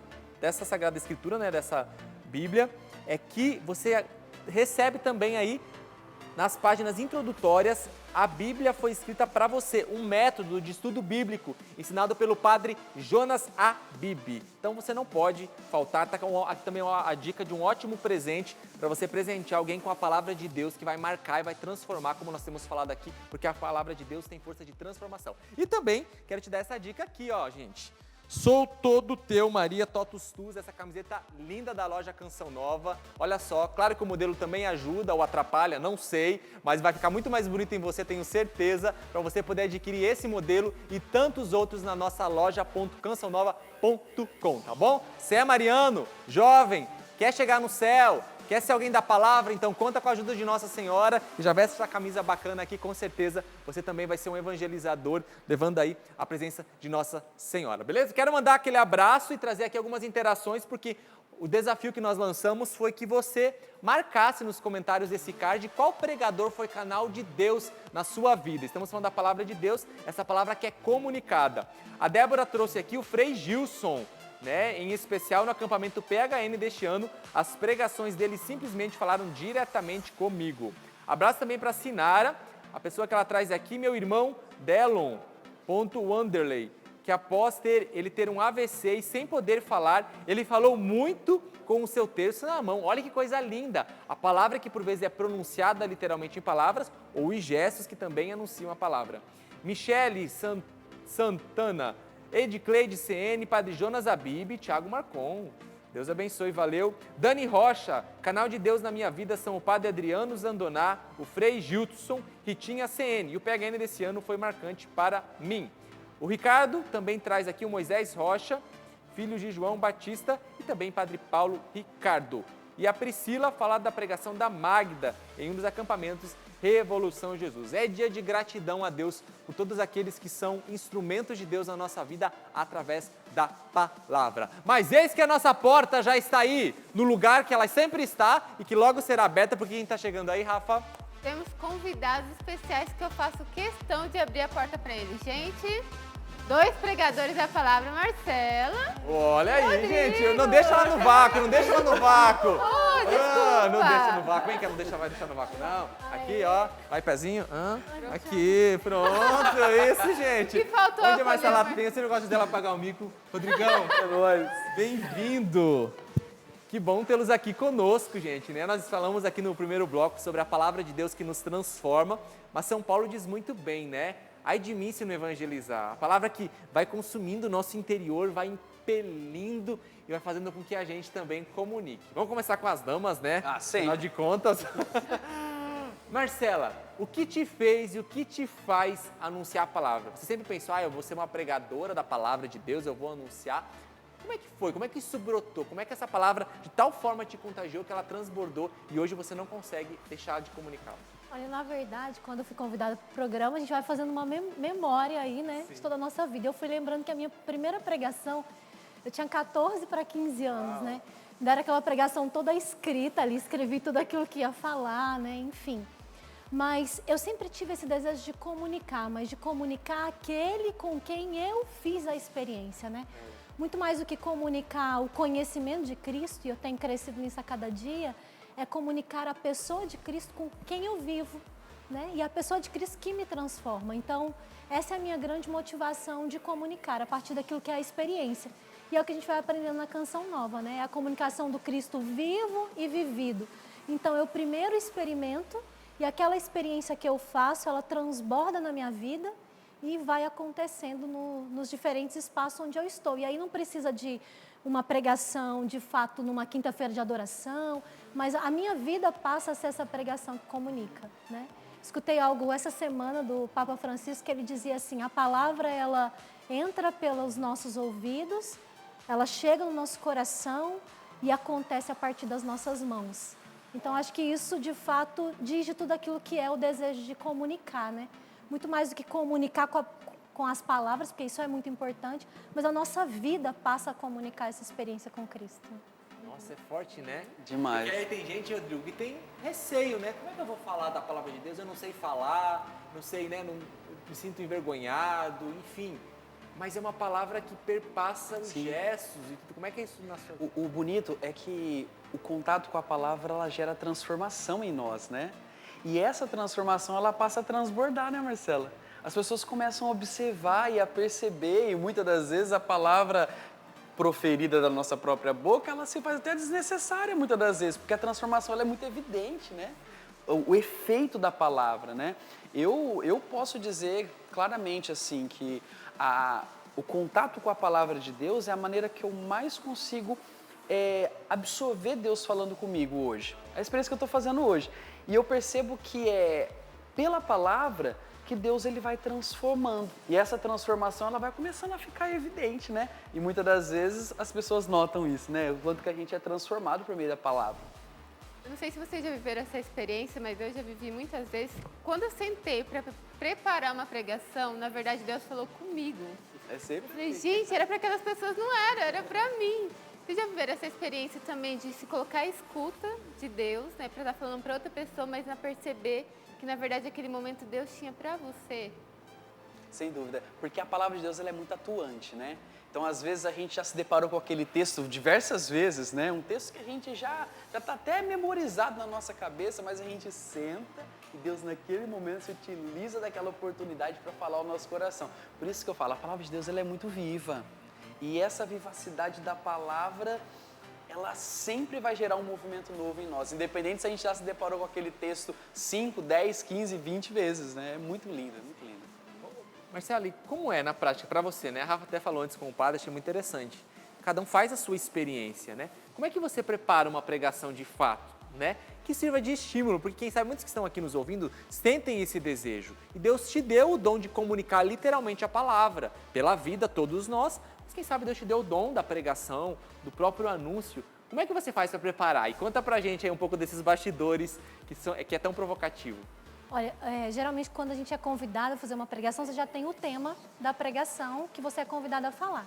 Speaker 2: Sagrada Escritura, né? Dessa Bíblia, é que você recebe também aí, nas páginas introdutórias, a Bíblia foi escrita para você, um método de estudo bíblico ensinado pelo padre Jonas Abib. Então você não pode faltar, tá aqui também a dica de um ótimo presente para você presentear alguém com a palavra de Deus, que vai marcar e vai transformar, como nós temos falado aqui, porque a palavra de Deus tem força de transformação. E também quero te dar essa dica aqui, ó, gente. Sou todo teu, Maria Totus Tus, essa camiseta linda da loja Canção Nova. Olha só, claro que o modelo também ajuda ou atrapalha, não sei, mas vai ficar muito mais bonito em você, tenho certeza, para você poder adquirir esse modelo e tantos outros na nossa loja.cançãonova.com, tá bom? Você é mariano, jovem, quer chegar no céu, quer ser alguém da palavra, então conta com a ajuda de Nossa Senhora e já veste essa camisa bacana aqui, com certeza você também vai ser um evangelizador, levando aí a presença de Nossa Senhora, beleza? Quero mandar aquele abraço e trazer aqui algumas interações, porque o desafio que nós lançamos foi que você marcasse nos comentários desse card qual pregador foi canal de Deus na sua vida. Estamos falando da palavra de Deus, essa palavra que é comunicada. A Débora trouxe aqui o Frei Gilson, né? Em especial no acampamento PHN deste ano, as pregações dele simplesmente falaram diretamente comigo. Abraço também para a Sinara, a pessoa que ela traz aqui, meu irmão Delon.Wanderley, que após ele ter um AVC e sem poder falar, ele falou muito com o seu terço na mão. Olha que coisa linda! A palavra que por vezes é pronunciada literalmente em palavras ou em gestos que também anunciam a palavra. Michele Santana, Edcleide CN, Padre Jonas Abib, Thiago Marcon. Deus abençoe, valeu. Dani Rocha, canal de Deus na minha vida são o Padre Adriano Zandoná, o Frei Gilson, Ritinha CN. E o PHN desse ano foi marcante para mim. O Ricardo também traz aqui o Moisés Rocha, filho de João Batista, e também Padre Paulo Ricardo. e a Priscila falar da pregação da Magda em um dos acampamentos Revolução Jesus. É dia de gratidão a Deus por todos aqueles que são instrumentos de Deus na nossa vida através da palavra. Mas eis que a nossa porta já está aí, no lugar que ela sempre está e que logo será aberta, porque quem está chegando aí, Rafa?
Speaker 3: Temos convidados especiais que eu faço questão de abrir a porta para eles. Gente, 2 pregadores da palavra, Marcela.
Speaker 2: Olha aí,
Speaker 3: Rodrigo.
Speaker 2: gente, não deixa ela no vácuo, não deixa ela no vácuo.
Speaker 3: Desculpa.
Speaker 2: Não deixa no vácuo, vem cá, vai deixar no vácuo, não. Aqui, ó, vai pezinho, aqui, pronto, é isso, gente.
Speaker 3: Que faltou
Speaker 2: Onde é mais
Speaker 3: fazer,
Speaker 2: ela tem, você não gosta dela pagar o mico? Rodrigão, é nóis. Bem-vindo. Que bom tê-los aqui conosco, gente, né? Nós falamos aqui no primeiro bloco sobre a palavra de Deus que nos transforma, mas São Paulo diz muito bem, né? Ai de mim se não evangelizar. A palavra que vai consumindo o nosso interior, vai impelindo e vai fazendo com que a gente também comunique. Vamos começar com as damas, né?
Speaker 6: Sim.
Speaker 2: Afinal de contas. Marcela, o que te fez e o que te faz anunciar a palavra? Você sempre pensou, eu vou ser uma pregadora da palavra de Deus, eu vou anunciar. Como é que foi? Como é que isso brotou? Como é que essa palavra de tal forma te contagiou que ela transbordou e hoje você não consegue deixar de comunicá-la?
Speaker 7: Olha, na verdade, quando eu fui convidada para o programa, a gente vai fazendo uma memória aí, né, de toda a nossa vida. Eu fui lembrando que a minha primeira pregação, eu tinha 14 para 15 anos, né? Ainda era aquela pregação toda escrita ali, escrevi tudo aquilo que ia falar, né, enfim. Mas eu sempre tive esse desejo de comunicar, mas de comunicar aquele com quem eu fiz a experiência, né? Muito mais do que comunicar o conhecimento de Cristo, e eu tenho crescido nisso a cada dia, é comunicar a pessoa de Cristo com quem eu vivo, né? E a pessoa de Cristo que me transforma. Então, essa é a minha grande motivação de comunicar, a partir daquilo que é a experiência. E é o que a gente vai aprendendo na Canção Nova, né? É a comunicação do Cristo vivo e vivido. Então, eu primeiro experimento, e aquela experiência que eu faço, ela transborda na minha vida, e vai acontecendo nos diferentes espaços onde eu estou. E aí não precisa de uma pregação, de fato, numa quinta-feira de adoração, mas a minha vida passa a ser essa pregação que comunica, né? Escutei algo essa semana do Papa Francisco, que ele dizia assim, a palavra, ela entra pelos nossos ouvidos, ela chega no nosso coração e acontece a partir das nossas mãos. Então, acho que isso, de fato, diz de tudo aquilo que é o desejo de comunicar, né? Muito mais do que comunicar com as palavras, porque isso é muito importante, mas a nossa vida passa a comunicar essa experiência com Cristo.
Speaker 2: Nossa, é forte, né?
Speaker 6: Demais.
Speaker 2: Porque aí tem gente, Rodrigo, que tem receio, né? Como é que eu vou falar da palavra de Deus? Eu não sei falar, não sei, né? Não, me sinto envergonhado, enfim. Mas é uma palavra que perpassa os gestos e tudo. Como é que é isso na sua vida?
Speaker 6: O bonito é que o contato com a palavra, ela gera transformação em nós, né? E essa transformação, ela passa a transbordar, né, Marcela? As pessoas começam a observar e a perceber, e muitas das vezes a palavra proferida da nossa própria boca, ela se faz até desnecessária muitas das vezes, porque a transformação ela é muito evidente, né? O efeito da palavra, né? Eu posso dizer claramente assim que o contato com a palavra de Deus é a maneira que eu mais consigo absorver Deus falando comigo hoje. É a experiência que eu estou fazendo hoje. E eu percebo que é pela palavra que Deus ele vai transformando. E essa transformação ela vai começando a ficar evidente, né? E muitas das vezes as pessoas notam isso, né? O quanto que a gente é transformado por meio da palavra.
Speaker 3: Eu não sei se vocês já viveram essa experiência, mas eu já vivi muitas vezes. Quando eu sentei para preparar uma pregação, na verdade Deus falou comigo.
Speaker 6: É sempre.
Speaker 3: Eu falei, gente, era para aquelas pessoas, não era para mim. Vocês já viveram essa experiência também de se colocar à escuta de Deus, né? Para estar falando para outra pessoa, mas não perceber que na verdade aquele momento Deus tinha para você?
Speaker 6: Sem dúvida, porque a palavra de Deus ela é muito atuante, né? Então, às vezes, a gente já se deparou com aquele texto diversas vezes, né? Um texto que a gente já está até memorizado na nossa cabeça, mas a gente senta e Deus, naquele momento, se utiliza daquela oportunidade para falar ao nosso coração. Por isso que eu falo, a palavra de Deus ela é muito viva. E essa vivacidade da palavra, ela sempre vai gerar um movimento novo em nós, independente se a gente já se deparou com aquele texto 5, 10, 15, 20 vezes, né? É muito lindo, é muito lindo.
Speaker 2: Marcelo, e como é na prática para você, né? A Rafa até falou antes com o padre, achei muito interessante. Cada um faz a sua experiência, né? Como é que você prepara uma pregação de fato, né? Que sirva de estímulo, porque quem sabe muitos que estão aqui nos ouvindo sentem esse desejo. E Deus te deu o dom de comunicar literalmente a palavra, pela vida, todos nós, Mas quem sabe Deus te deu o dom da pregação, do próprio anúncio. Como é que você faz para preparar? E conta pra gente aí um pouco desses bastidores que é tão provocativo.
Speaker 7: Olha, geralmente quando a gente é convidado a fazer uma pregação, você já tem o tema da pregação que você é convidado a falar.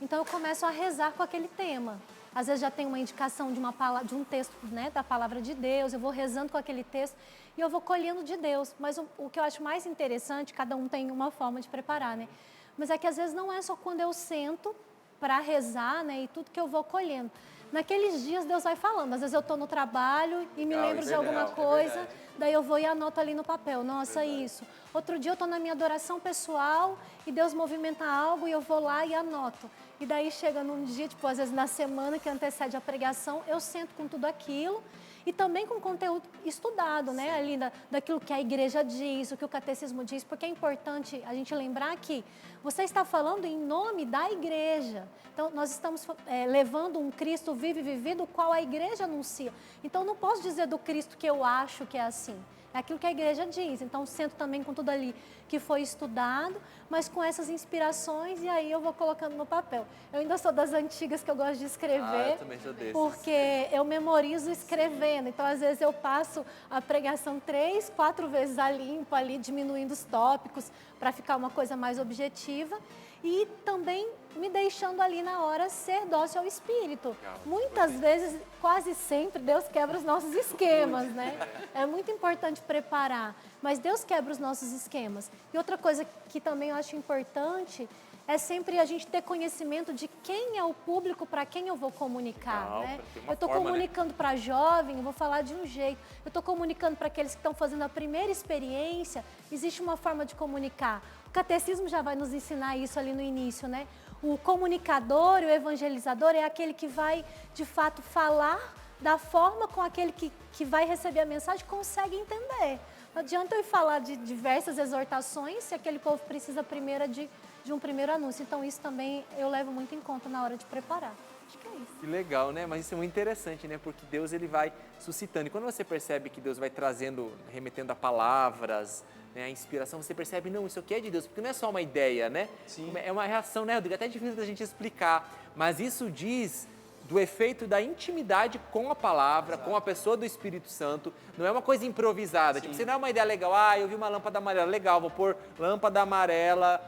Speaker 7: Então eu começo a rezar com aquele tema. Às vezes já tem uma indicação de um texto, né, da palavra de Deus, eu vou rezando com aquele texto e eu vou colhendo de Deus. Mas o que eu acho mais interessante, cada um tem uma forma de preparar, né? Mas é que às vezes não é só quando eu sento para rezar, né, e tudo que eu vou colhendo. Naqueles dias Deus vai falando. Às vezes eu estou no trabalho e me lembro de alguma coisa, daí eu vou e anoto ali no papel. Nossa, isso. Outro dia eu estou na minha adoração pessoal e Deus movimenta algo e eu vou lá e anoto. E daí chega num dia, tipo, às vezes na semana que antecede a pregação, eu sento com tudo aquilo e também com conteúdo estudado, né? Ali daquilo que a igreja diz, o que o catecismo diz, porque é importante a gente lembrar que você está falando em nome da igreja. Então, nós estamos levando um Cristo vivo e vivido, o qual a igreja anuncia. Então, não posso dizer do Cristo que eu acho que é assim. É aquilo que a igreja diz. Então, sento também com tudo ali que foi estudado, mas com essas inspirações, e aí eu vou colocando no papel. Eu ainda sou das antigas que eu gosto de escrever,
Speaker 2: eu também sou desses.
Speaker 7: porque eu memorizo escrevendo. Então, às vezes, eu passo a pregação 3, 4 vezes a limpo, ali, diminuindo os tópicos, para ficar uma coisa mais objetiva. E também me deixando ali na hora ser dócil ao Espírito. Muitas vezes, quase sempre, Deus quebra os nossos esquemas, né? É muito importante preparar, mas Deus quebra os nossos esquemas. E outra coisa que também eu acho importante é sempre a gente ter conhecimento de quem é o público para quem eu vou comunicar, né? Eu estou comunicando para jovem, eu vou falar de um jeito. Eu estou comunicando para aqueles que estão fazendo a primeira experiência, existe uma forma de comunicar. O catecismo já vai nos ensinar isso ali no início, né? O comunicador e o evangelizador é aquele que vai, de fato, falar da forma com aquele que vai receber a mensagem consegue entender. Não adianta eu ir falar de diversas exortações se aquele povo precisa primeiro de um primeiro anúncio. Então, isso também eu levo muito em conta na hora de preparar. Acho que é isso.
Speaker 2: Que legal, né? Mas isso é muito interessante, né? Porque Deus, ele vai suscitando. E quando você percebe que Deus vai trazendo, remetendo a palavras, né, a inspiração, você percebe, não, isso aqui é de Deus. Porque não é só uma ideia, né?
Speaker 6: Sim.
Speaker 2: É uma reação, né, Rodrigo? É até difícil da gente explicar. Mas isso diz do efeito da intimidade com a palavra, com a pessoa do Espírito Santo. Não é uma coisa improvisada. Tipo, você não é uma ideia legal. Ah, eu vi uma lâmpada amarela. Legal, vou pôr lâmpada amarela.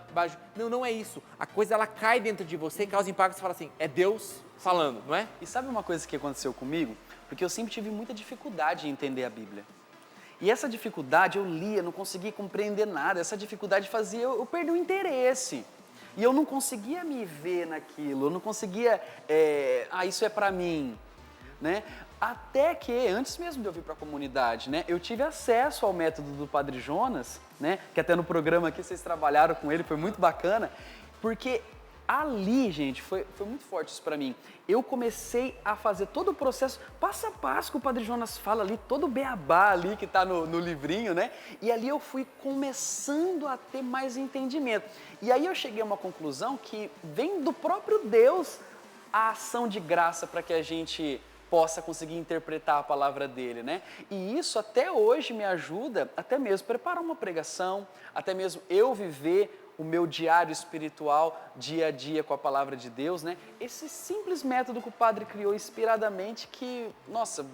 Speaker 2: Não, não é isso. A coisa, ela cai dentro de você e causa impacto. Você fala assim, é Deus falando, não é?
Speaker 6: E sabe uma coisa que aconteceu comigo? Porque eu sempre tive muita dificuldade em entender a Bíblia. E essa dificuldade, eu lia, não conseguia compreender nada. Essa dificuldade fazia eu perder o interesse. E eu não conseguia me ver naquilo, eu não conseguia, isso é para mim, né? Até que, antes mesmo de eu vir para a comunidade, né, eu tive acesso ao método do Padre Jonas, né, que até no programa aqui vocês trabalharam com ele, foi muito bacana, porque ali, gente, foi muito forte isso para mim. Eu comecei a fazer todo o processo, passo a passo que o Padre Jonas fala ali, todo o beabá ali que está no livrinho, né? E ali eu fui começando a ter mais entendimento. E aí eu cheguei a uma conclusão que vem do próprio Deus a ação de graça para que a gente possa conseguir interpretar a palavra dele, né? E isso até hoje me ajuda, até mesmo preparar uma pregação, até mesmo eu viver o meu diário espiritual, dia a dia com a palavra de Deus, né? Esse simples método que o padre criou inspiradamente que, nossa,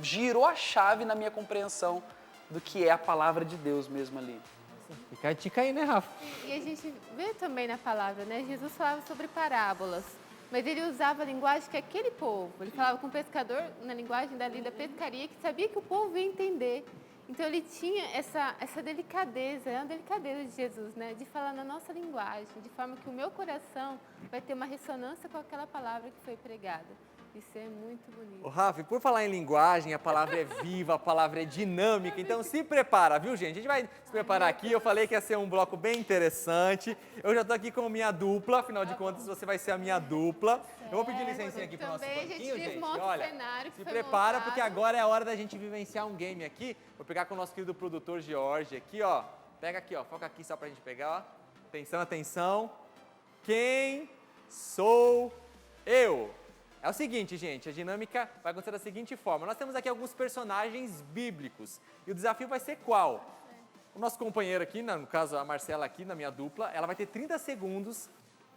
Speaker 6: girou a chave na minha compreensão do que é a palavra de Deus mesmo ali.
Speaker 2: Fica a dica aí, né, Rafa?
Speaker 3: E a gente vê também na palavra, né? Jesus falava sobre parábolas, mas ele usava a linguagem que aquele povo, ele falava com o pescador na linguagem da pescaria, que sabia que o povo ia entender. Então, ele tinha essa delicadeza, é uma delicadeza de Jesus, né? De falar na nossa linguagem, de forma que o meu coração vai ter uma ressonância com aquela palavra que foi pregada. Isso é muito bonito.
Speaker 2: Ô, Rafa, por falar em linguagem, a palavra é viva, a palavra é dinâmica, então se prepara, viu, gente? A gente vai se preparar aqui, eu falei que ia ser um bloco bem interessante. Eu já estou aqui com a minha dupla, afinal de contas, você vai ser a minha dupla. Eu vou pedir licencinha aqui para o nosso banquinho, gente. Olha, se prepara, porque agora é a hora da gente vivenciar um game aqui. Vou pegar com o nosso querido produtor George aqui, ó. Pega aqui, ó, foca aqui só pra gente pegar, ó. Atenção, atenção. Quem sou eu? É o seguinte, gente, a dinâmica vai acontecer da seguinte forma. Nós temos aqui alguns personagens bíblicos. E o desafio vai ser qual? O nosso companheiro aqui, no caso a Marcela aqui, na minha dupla, ela vai ter 30 segundos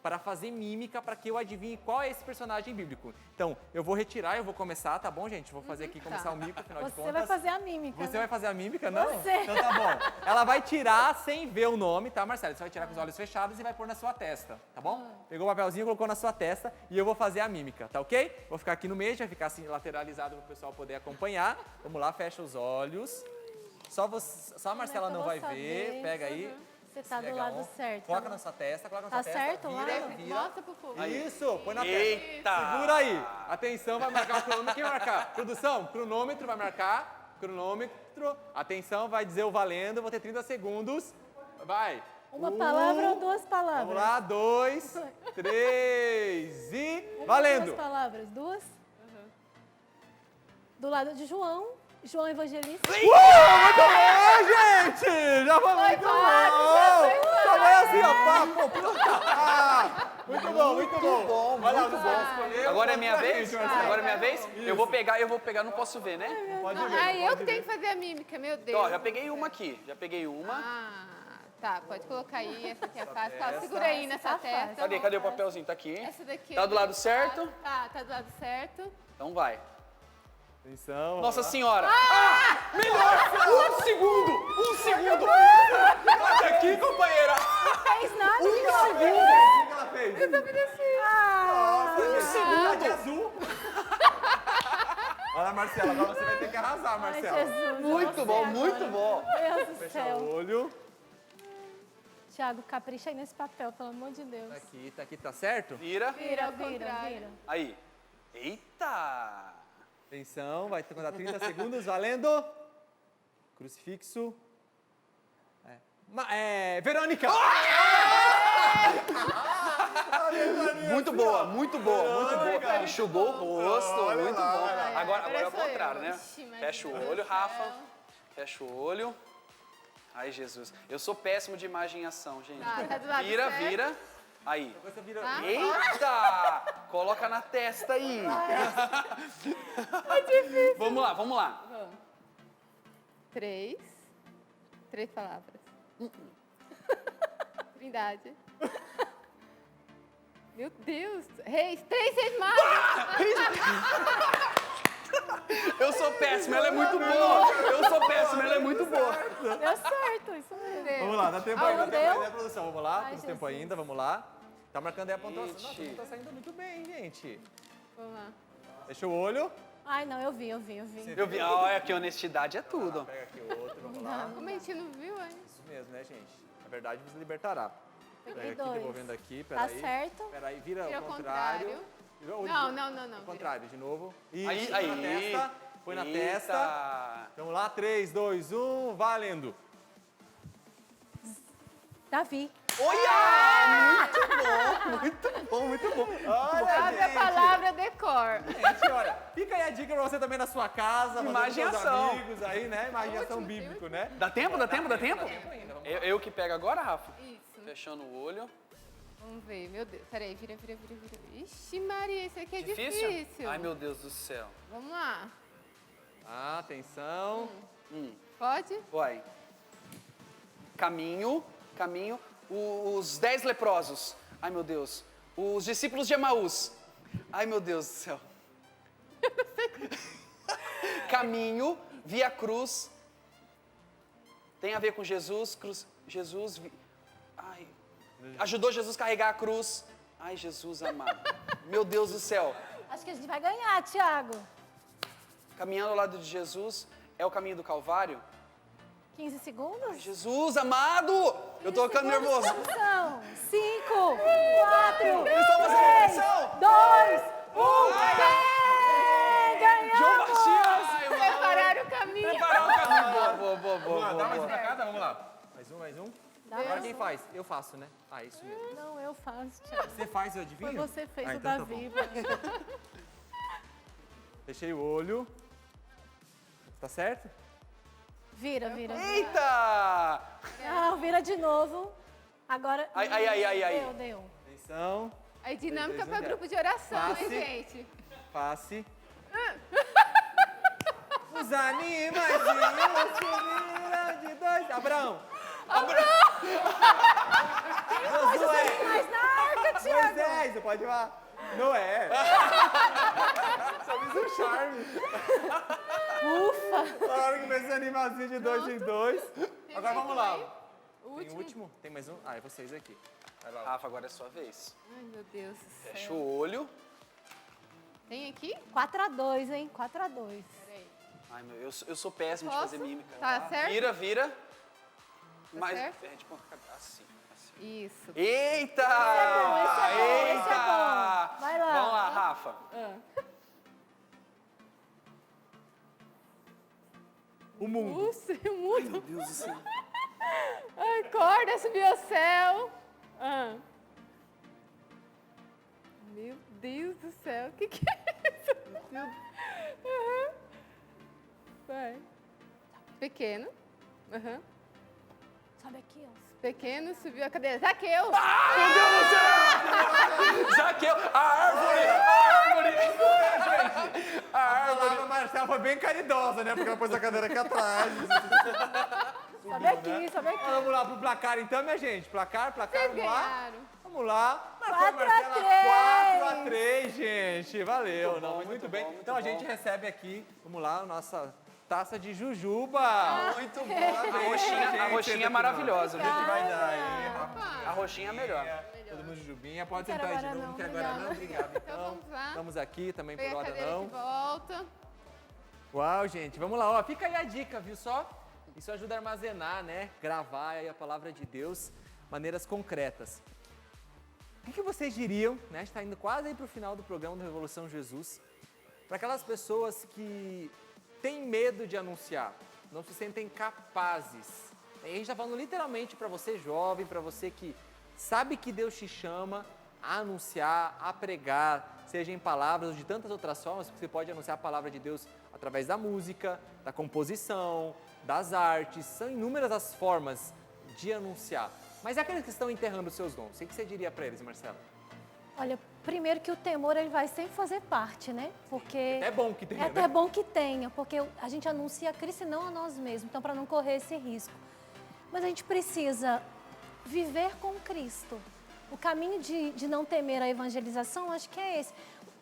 Speaker 2: para fazer mímica para que eu adivinhe qual é esse personagem bíblico. Então, eu vou retirar, eu vou começar, tá bom, gente? Vou fazer aqui, começar o mico, afinal de
Speaker 7: Você
Speaker 2: contas.
Speaker 7: vai fazer a mímica.
Speaker 2: Você
Speaker 7: né?
Speaker 2: vai fazer a mímica, não?
Speaker 7: Você.
Speaker 2: Então tá bom. Ela vai tirar sem ver o nome, tá, Marcelo? Você vai tirar com os olhos fechados e vai pôr na sua testa, tá bom? Pegou o papelzinho, colocou na sua testa e eu vou fazer a mímica, tá ok? Vou ficar aqui no meio, vai ficar assim lateralizado para o pessoal poder acompanhar. Vamos lá, fecha os olhos. Só a Marcela
Speaker 7: Como é
Speaker 2: não
Speaker 7: que
Speaker 2: vai
Speaker 7: eu vou
Speaker 2: ver,
Speaker 7: saber?
Speaker 2: pega aí.
Speaker 7: Você tá do
Speaker 2: Pega
Speaker 7: lado
Speaker 2: um,
Speaker 7: certo.
Speaker 2: Coloca na sua testa, coloca na
Speaker 7: Tá
Speaker 2: sua testa.
Speaker 7: certo lá?
Speaker 2: Vira.
Speaker 3: Mostra pro povo.
Speaker 2: Isso, põe na testa.
Speaker 6: Eita!
Speaker 2: Segura aí. Atenção, vai marcar o cronômetro. Quem vai marcar? Produção, cronômetro vai marcar. Cronômetro. Atenção, vai dizer o valendo. Vou ter 30 segundos. Vai.
Speaker 7: Uma palavra ou duas palavras?
Speaker 2: Vamos lá, 2, 3 e valendo.
Speaker 7: Duas palavras, duas? Do lado de João Evangelista.
Speaker 2: Muito bom, gente! Já foi muito bom! Já foi assim, ó. Muito bom, muito bom. Vai lá, muito bom.
Speaker 6: Agora é minha vez? Agora é minha vez? Eu vou pegar, não posso ver, né?
Speaker 2: Pode
Speaker 3: Não,
Speaker 2: ver.
Speaker 3: aí eu que tenho que fazer a mímica, meu Deus.
Speaker 6: Ó, já peguei uma aqui. Já peguei uma.
Speaker 3: Ah, tá, pode colocar aí, essa aqui é fácil. Tá, segura aí nessa
Speaker 7: tá fácil.
Speaker 3: testa.
Speaker 6: Cadê o papelzinho? Tá aqui.
Speaker 3: Essa daqui
Speaker 6: Tá do lado certo?
Speaker 3: Tá do lado certo.
Speaker 6: Então vai.
Speaker 2: Atenção.
Speaker 6: Nossa Senhora! Melhor! Um segundo! Olha aqui, companheira!
Speaker 7: Não fez nada,
Speaker 2: O que ela fez?
Speaker 7: Ah,
Speaker 2: De azul. Olha, Marcela, agora você vai ter que arrasar,
Speaker 7: ai,
Speaker 2: Marcela.
Speaker 7: Jesus.
Speaker 6: Muito bom, muito bom.
Speaker 7: Deus do
Speaker 2: Fecha
Speaker 7: céu.
Speaker 2: o olho.
Speaker 7: Tiago, capricha aí nesse papel, pelo amor de Deus.
Speaker 2: Tá aqui, tá certo?
Speaker 6: Vira.
Speaker 3: Vira, vira.
Speaker 6: Aí. Eita!
Speaker 2: Atenção, vai contar 30 segundos, valendo. Crucifixo. Verônica!
Speaker 6: Muito boa. Enxugou o rosto, muito bom. Agora é o
Speaker 3: sou eu.
Speaker 6: contrário, né?
Speaker 3: Ixi, mas
Speaker 6: Fecha o
Speaker 3: meu
Speaker 6: olho,
Speaker 3: Deus do
Speaker 6: Rafa.
Speaker 3: céu.
Speaker 6: Fecha o olho. Ai, Jesus. Eu sou péssimo de imagem em ação, gente.
Speaker 3: Tá do lado
Speaker 6: Vira,
Speaker 3: certo.
Speaker 6: vira. Aí.
Speaker 2: Depois você vira.
Speaker 3: Tá?
Speaker 6: Eita! Coloca na testa aí. Vamos lá.
Speaker 3: Três palavras. Trindade. Meu Deus. Reis, 3 reis magos.
Speaker 6: Eu sou péssimo, ela é muito boa.
Speaker 7: Deu certo, isso mesmo.
Speaker 2: Vamos lá, dá tempo
Speaker 7: Ah,
Speaker 2: ainda,
Speaker 7: não
Speaker 2: dá tempo
Speaker 7: deu?
Speaker 2: ainda, produção. Vamos lá,
Speaker 7: Ai,
Speaker 2: temos tempo
Speaker 7: Jesus.
Speaker 2: ainda, vamos lá. Tá marcando aí a pontuação. Nossa,
Speaker 6: Ixi.
Speaker 2: não tá saindo muito bem, gente.
Speaker 3: Vamos lá.
Speaker 2: Fecha o olho.
Speaker 7: Ai, não, eu vi.
Speaker 6: Eu vi, olha que honestidade é tudo.
Speaker 2: Pega aqui o outro, vamos lá.
Speaker 3: Como a gente não viu, hein?
Speaker 2: Isso mesmo, né, gente? Na verdade, você libertará.
Speaker 7: Peguei
Speaker 2: Pega aqui,
Speaker 7: dois.
Speaker 2: devolvendo aqui,
Speaker 7: Tá
Speaker 2: peraí.
Speaker 7: certo?
Speaker 2: Peraí, vira
Speaker 3: Vira
Speaker 2: ao
Speaker 3: ao
Speaker 2: contrário.
Speaker 3: contrário.
Speaker 2: Vira o olho
Speaker 3: Não,
Speaker 2: de-
Speaker 3: não.
Speaker 2: Ao contrário, de novo. Isso,
Speaker 6: Aí.
Speaker 2: põe na testa. Põe na
Speaker 6: Eita.
Speaker 2: testa. Vamos lá, 3, 2, 1, valendo.
Speaker 7: Davi.
Speaker 6: Olha! Muito bom.
Speaker 2: Olha,
Speaker 3: Sabe a
Speaker 2: gente.
Speaker 3: palavra decor.
Speaker 2: Gente, olha, fica aí a dica pra você também na sua casa, fazer com seus
Speaker 6: Imaginação.
Speaker 2: amigos aí, né? Imaginação
Speaker 3: Último,
Speaker 2: bíblico, né?
Speaker 6: Dá tempo?
Speaker 2: Dá tempo ainda, vamos lá.
Speaker 6: Eu que pego agora, Rafa?
Speaker 3: Isso.
Speaker 6: Fechando o olho.
Speaker 3: Vamos ver, meu Deus. Peraí, vira. Ixi, Maria, isso aqui é difícil.
Speaker 6: Ai, meu Deus do céu.
Speaker 3: Vamos lá.
Speaker 2: Atenção.
Speaker 3: Pode?
Speaker 6: Vai. Caminho. Os 10 leprosos. Ai, meu Deus. Os discípulos de Emaús. Ai, meu Deus do céu. Caminho, via cruz. Tem a ver com Jesus. Ai. Ajudou Jesus a carregar a cruz. Ai, Jesus amado. Meu Deus do céu.
Speaker 7: Acho que a gente vai ganhar, Tiago.
Speaker 6: Caminhando ao lado de Jesus é o caminho do Calvário.
Speaker 7: 15 segundos?
Speaker 6: Jesus amado! Eu tô ficando nervoso.
Speaker 7: 5, 4, 3, 2, 1. Ganhamos!
Speaker 6: João Bastias!
Speaker 3: Preparar o caminho.
Speaker 2: Boa, dá mais um pra cada, vamos lá. Mais um.
Speaker 7: Dá
Speaker 2: Agora
Speaker 7: mais
Speaker 2: quem faz? Eu faço, né? Ah, isso mesmo.
Speaker 7: Não, eu faço, Tiago.
Speaker 2: Você faz, eu adivinho?
Speaker 7: Foi você que fez
Speaker 2: Ah,
Speaker 7: o
Speaker 2: então tá
Speaker 7: Davi.
Speaker 2: bom. Fechei o olho. Tá certo?
Speaker 7: Vira.
Speaker 6: Eita!
Speaker 7: Ah, vira de novo. Agora.
Speaker 6: Ai.
Speaker 7: Deu.
Speaker 2: Atenção.
Speaker 3: Aí dinâmica
Speaker 2: 3, 2, 1,
Speaker 3: para grupo de oração, hein,
Speaker 2: Passe.
Speaker 3: gente?
Speaker 2: Face. Os animais subiram de 2. Abraão. Josué.
Speaker 7: Mas na arca, Tiago.
Speaker 2: Moisés, você pode ir lá. Noé. Só fiz um charme.
Speaker 3: Ufa!
Speaker 2: Na hora que fez esse animalzinho de 2 em 2. Agora vamos lá.
Speaker 3: O
Speaker 2: Tem o
Speaker 3: último.
Speaker 2: último? Tem mais um? Ah, é vocês aqui. Vai lá.
Speaker 6: Rafa, agora é sua vez.
Speaker 3: Ai, meu Deus do céu.
Speaker 6: Fecha o olho.
Speaker 3: Tem aqui?
Speaker 7: 4-2, hein? 4-2.
Speaker 3: Peraí.
Speaker 6: Ai, meu, eu sou péssimo de
Speaker 3: Posso?
Speaker 6: fazer mímica.
Speaker 3: Tá certo?
Speaker 6: Vira. Mas,
Speaker 3: certo?
Speaker 6: tipo, assim.
Speaker 3: Isso.
Speaker 6: Eita!
Speaker 7: Esse é
Speaker 6: Eita!
Speaker 7: bom. Vai lá.
Speaker 6: Vamos lá, Rafa.
Speaker 2: O mundo.
Speaker 3: O mundo.
Speaker 6: Meu Deus do céu.
Speaker 3: Acorda, subiu ao céu. Meu Deus do céu, o que é isso? Aham. Vai. Pequeno. Aham.
Speaker 7: Sobe aqui, ó.
Speaker 3: Pequeno, subiu a cadeira. Zaqueu!
Speaker 6: Zaqueu, a árvore!
Speaker 2: A palavra Marcela foi bem caridosa, né? Porque ela pôs a cadeira aqui atrás.
Speaker 7: Sobe aqui, sobe aqui.
Speaker 2: Vamos lá pro placar então, minha gente. Placar,
Speaker 3: Vocês
Speaker 2: vamos lá.
Speaker 3: ganharam.
Speaker 2: Vamos lá. 4-3, gente. Valeu.
Speaker 6: Muito bom,
Speaker 2: Muito
Speaker 6: muito
Speaker 2: bem.
Speaker 6: bom, muito
Speaker 2: Então a
Speaker 6: bom.
Speaker 2: gente recebe aqui, vamos lá, a nossa taça de jujuba.
Speaker 6: Muito bom. A roxinha é maravilhosa.
Speaker 2: A gente vai dar aí, rapaz.
Speaker 6: A roxinha é melhor.
Speaker 2: Todo mundo jujubinha. Pode
Speaker 7: Não
Speaker 2: sentar aí
Speaker 7: quero
Speaker 2: de novo.
Speaker 7: agora
Speaker 2: Não quer
Speaker 7: não,
Speaker 2: agora não?
Speaker 7: obrigada.
Speaker 2: Obrigado.
Speaker 3: Então vamos lá.
Speaker 2: Estamos aqui também por
Speaker 3: Pega a
Speaker 2: hora
Speaker 3: cadeira
Speaker 2: não.
Speaker 3: de volta.
Speaker 2: Uau, gente, vamos lá, ó. Fica aí a dica, viu só? Isso ajuda a armazenar, né? Gravar aí a palavra de Deus, maneiras concretas. O que vocês diriam, né? A gente está indo quase aí para o final do programa do Revolução Jesus, para aquelas pessoas que têm medo de anunciar, não se sentem capazes. E a gente está falando literalmente para você jovem, para você que sabe que Deus te chama a anunciar, a pregar, seja em palavras ou de tantas outras formas, porque você pode anunciar a palavra de Deus através da música, da composição, das artes, são inúmeras as formas de anunciar. Mas é aqueles que estão enterrando os seus dons, o que você diria para eles, Marcela?
Speaker 7: Olha, primeiro que o temor ele vai sempre fazer parte, né? Porque
Speaker 2: É bom que tenha,
Speaker 7: é até
Speaker 2: né?
Speaker 7: bom que tenha, porque a gente anuncia a Cristo e não a nós mesmos, então para não correr esse risco. Mas a gente precisa viver com Cristo. O caminho de não temer a evangelização, acho que é esse.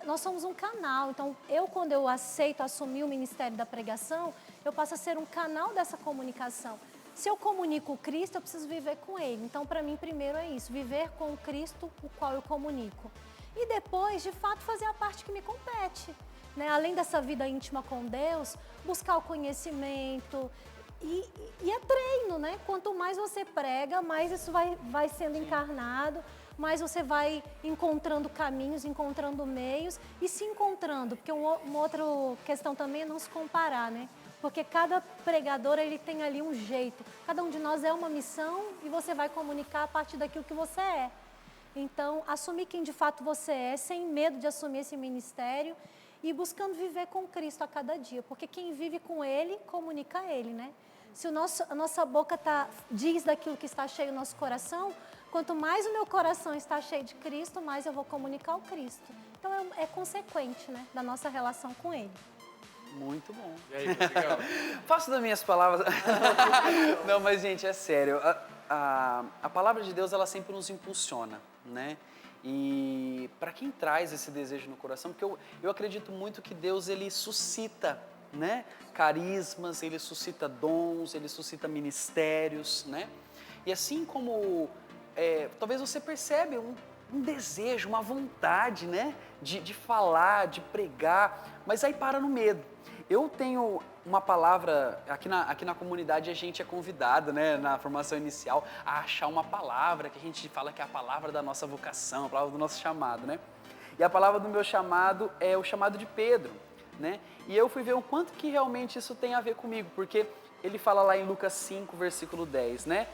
Speaker 7: Nós somos um canal, então quando eu aceito assumir o ministério da pregação, eu passo a ser um canal dessa comunicação. Se eu comunico o Cristo, eu preciso viver com Ele. Então, para mim, primeiro é isso, viver com o Cristo, o qual eu comunico. E depois, de fato, fazer a parte que me compete. Né? Além dessa vida íntima com Deus, buscar o conhecimento. E é treino, né? Quanto mais você prega, mais isso vai sendo encarnado, mais você vai encontrando caminhos, encontrando meios e se encontrando. Porque uma outra questão também é não se comparar, né? Porque cada pregador, ele tem ali um jeito. Cada um de nós é uma missão e você vai comunicar a partir daquilo que você é. Então, assumir quem de fato você é, sem medo de assumir esse ministério e buscando viver com Cristo a cada dia. Porque quem vive com Ele, comunica a Ele, né? Se a nossa boca diz daquilo que está cheio no nosso coração, quanto mais o meu coração está cheio de Cristo, mais eu vou comunicar o Cristo. Então, é consequente, né, da nossa relação com Ele.
Speaker 6: Muito bom.
Speaker 2: E aí, Rodrigão?
Speaker 6: Faço das minhas palavras. Não, mas, gente, é sério. A palavra de Deus, ela sempre nos impulsiona, né? E para quem traz esse desejo no coração, porque eu acredito muito que Deus, ele suscita, né? Carismas, ele suscita dons, ele suscita ministérios, né? E assim como talvez você percebe um desejo, uma vontade, né? De falar, de pregar, mas aí para no medo. Eu tenho uma palavra, aqui na comunidade a gente é convidado, né, na formação inicial, a achar uma palavra que a gente fala que é a palavra da nossa vocação, a palavra do nosso chamado, né? E a palavra do meu chamado é o chamado de Pedro, né? E eu fui ver o quanto que realmente isso tem a ver comigo, porque ele fala lá em Lucas 5, versículo 10, né?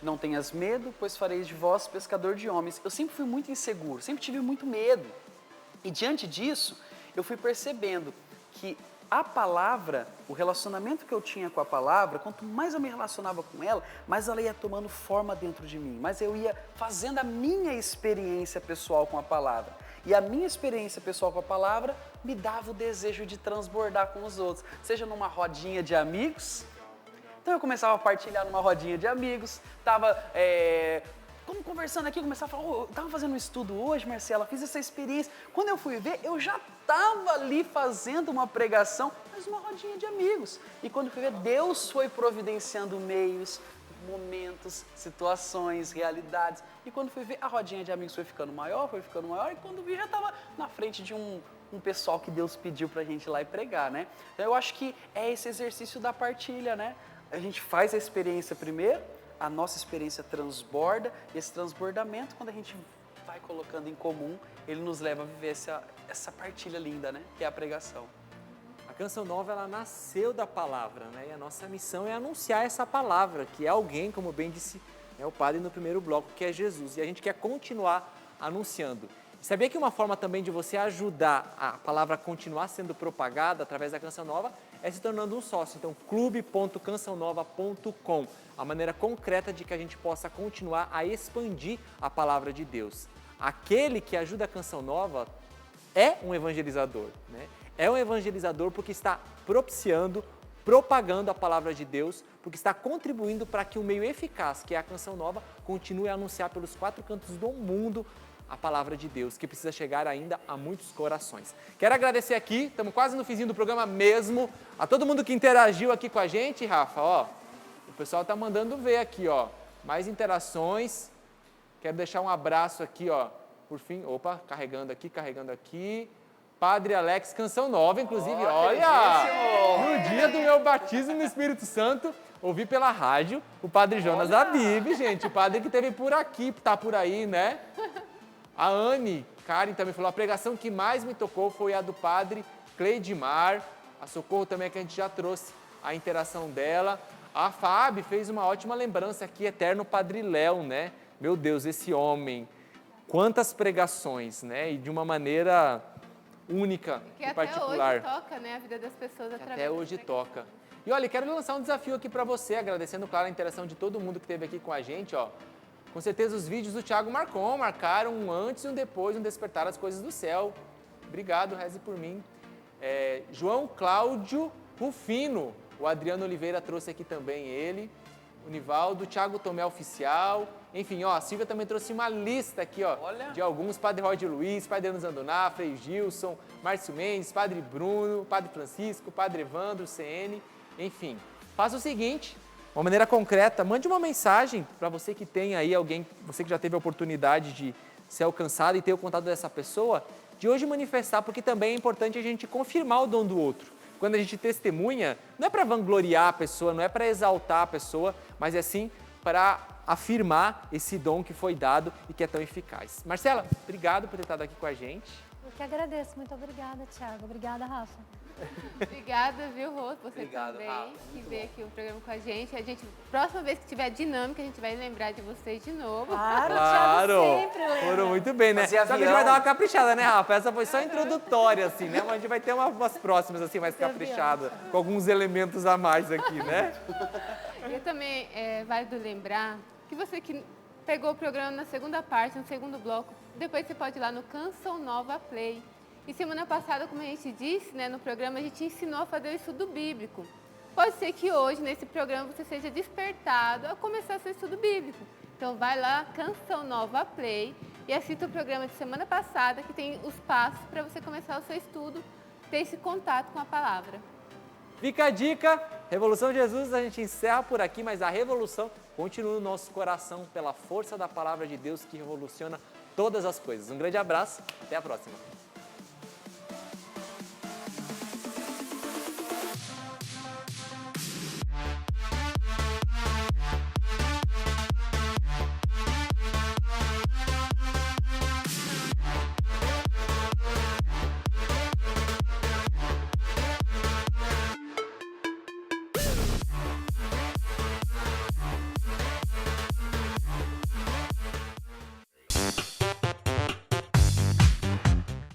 Speaker 6: Não tenhas medo, pois fareis de vós pescador de homens. Eu sempre fui muito inseguro, sempre tive muito medo. E diante disso, eu fui percebendo que a palavra, o relacionamento que eu tinha com a palavra, quanto mais eu me relacionava com ela, mais ela ia tomando forma dentro de mim, mais eu ia fazendo a minha experiência pessoal com a palavra. E a minha experiência pessoal com a palavra me dava o desejo de transbordar com os outros, seja numa rodinha de amigos. Então eu começava a partilhar numa rodinha de amigos, tava como conversando aqui, eu começava a falar, eu tava fazendo um estudo hoje, Marcela, fiz essa experiência. Quando eu fui ver, eu já estava ali fazendo uma pregação, mas uma rodinha de amigos. E quando eu fui ver, Deus foi providenciando meios, momentos, situações, realidades. E quando fui ver, a rodinha de amigos foi ficando maior, e quando vi, já estava na frente de um pessoal que Deus pediu pra gente ir lá e pregar, né? Então eu acho que é esse exercício da partilha, né? A gente faz a experiência primeiro, a nossa experiência transborda, e esse transbordamento, quando a gente vai colocando em comum, ele nos leva a viver essa partilha linda, né? Que é a pregação.
Speaker 2: A Canção Nova, ela nasceu da palavra, né? E a nossa missão é anunciar essa palavra, que é alguém, como bem disse, né, o padre no primeiro bloco, que é Jesus. E a gente quer continuar anunciando. Sabia que uma forma também de você ajudar a palavra a continuar sendo propagada através da Canção Nova é se tornando um sócio. Então, clube.cançãonova.com, a maneira concreta de que a gente possa continuar a expandir a palavra de Deus. Aquele que ajuda a Canção Nova é um evangelizador, né? É um evangelizador porque está propiciando, propagando a palavra de Deus, porque está contribuindo para que um meio eficaz, que é a Canção Nova, continue a anunciar pelos 4 cantos do mundo a palavra de Deus, que precisa chegar ainda a muitos corações. Quero agradecer aqui, estamos quase no finzinho do programa mesmo, a todo mundo que interagiu aqui com a gente, Rafa, ó, o pessoal está mandando ver aqui, ó, mais interações. Quero deixar um abraço aqui, ó, por fim, opa, carregando aqui, Padre Alex, Canção Nova, inclusive, olha, no dia do meu batismo no Espírito Santo, ouvi pela rádio o Padre Jonas Abib, gente, o padre que esteve por aqui, tá por aí, né? A Anne Karen também falou, a pregação que mais me tocou foi a do Padre Cleidimar, a Socorro também, que a gente já trouxe a interação dela. A Fábio fez uma ótima lembrança aqui, eterno Padre Léo, né? Meu Deus, esse homem, quantas pregações, né? E de uma maneira única e particular.
Speaker 3: Que até hoje toca, né, a vida das pessoas através
Speaker 2: até hoje toca. E olha, quero lançar um desafio aqui para você, agradecendo, claro, a interação de todo mundo que esteve aqui com a gente, ó. Com certeza os vídeos do Thiago Marcon marcaram um antes e um depois, um despertar as coisas do céu. Obrigado, reze por mim. João Cláudio Rufino, o Adriano Oliveira trouxe aqui também ele. O Nivaldo, Thiago Tomé Oficial. Enfim, ó, a Silvia também trouxe uma lista aqui, ó, de alguns. Padre Roger Luiz, Padre Ana Zandoná, Frei Gilson, Márcio Mendes, Padre Bruno, Padre Francisco, Padre Evandro, CN. Enfim, faça o seguinte... Uma maneira concreta, mande uma mensagem para você que tem aí alguém, você que já teve a oportunidade de ser alcançado e ter o contato dessa pessoa, de hoje manifestar, porque também é importante a gente confirmar o dom do outro. Quando a gente testemunha, não é para vangloriar a pessoa, não é para exaltar a pessoa, mas é sim para afirmar esse dom que foi dado e que é tão eficaz. Marcela, obrigado por ter estado aqui com a gente.
Speaker 7: Eu que agradeço. Muito obrigada, Thiago. Obrigada, Rafa.
Speaker 3: Obrigada, viu, Rô? Você também,
Speaker 6: Rafa.
Speaker 3: que veio aqui o programa com a gente. Próxima vez que tiver dinâmica, a gente vai lembrar de vocês de novo.
Speaker 7: Claro,
Speaker 2: Claro,
Speaker 7: Thiago sempre lembra.
Speaker 2: foram muito bem, né?
Speaker 6: Fazia
Speaker 2: Só que a gente vai
Speaker 6: avião.
Speaker 2: dar uma caprichada, né, Rafa? Essa foi só introdutória, assim, né? Mas a gente vai ter umas próximas, assim, mais
Speaker 7: Fazia
Speaker 2: caprichadas, com alguns elementos a mais aqui, né?
Speaker 3: E também é válido lembrar que você que pegou o programa na segunda parte, no segundo bloco, depois você pode ir lá no Canção Nova Play. E semana passada, como a gente disse, né, no programa, a gente ensinou a fazer o estudo bíblico. Pode ser que hoje, nesse programa, você seja despertado a começar seu estudo bíblico. Então, vai lá, Canção Nova Play, e assista o programa de semana passada, que tem os passos para você começar o seu estudo, ter esse contato com a palavra.
Speaker 2: Fica a dica, Revolução Jesus, a gente encerra por aqui, mas a revolução continua no nosso coração pela força da palavra de Deus que revoluciona todas as coisas. Um grande abraço, até a próxima.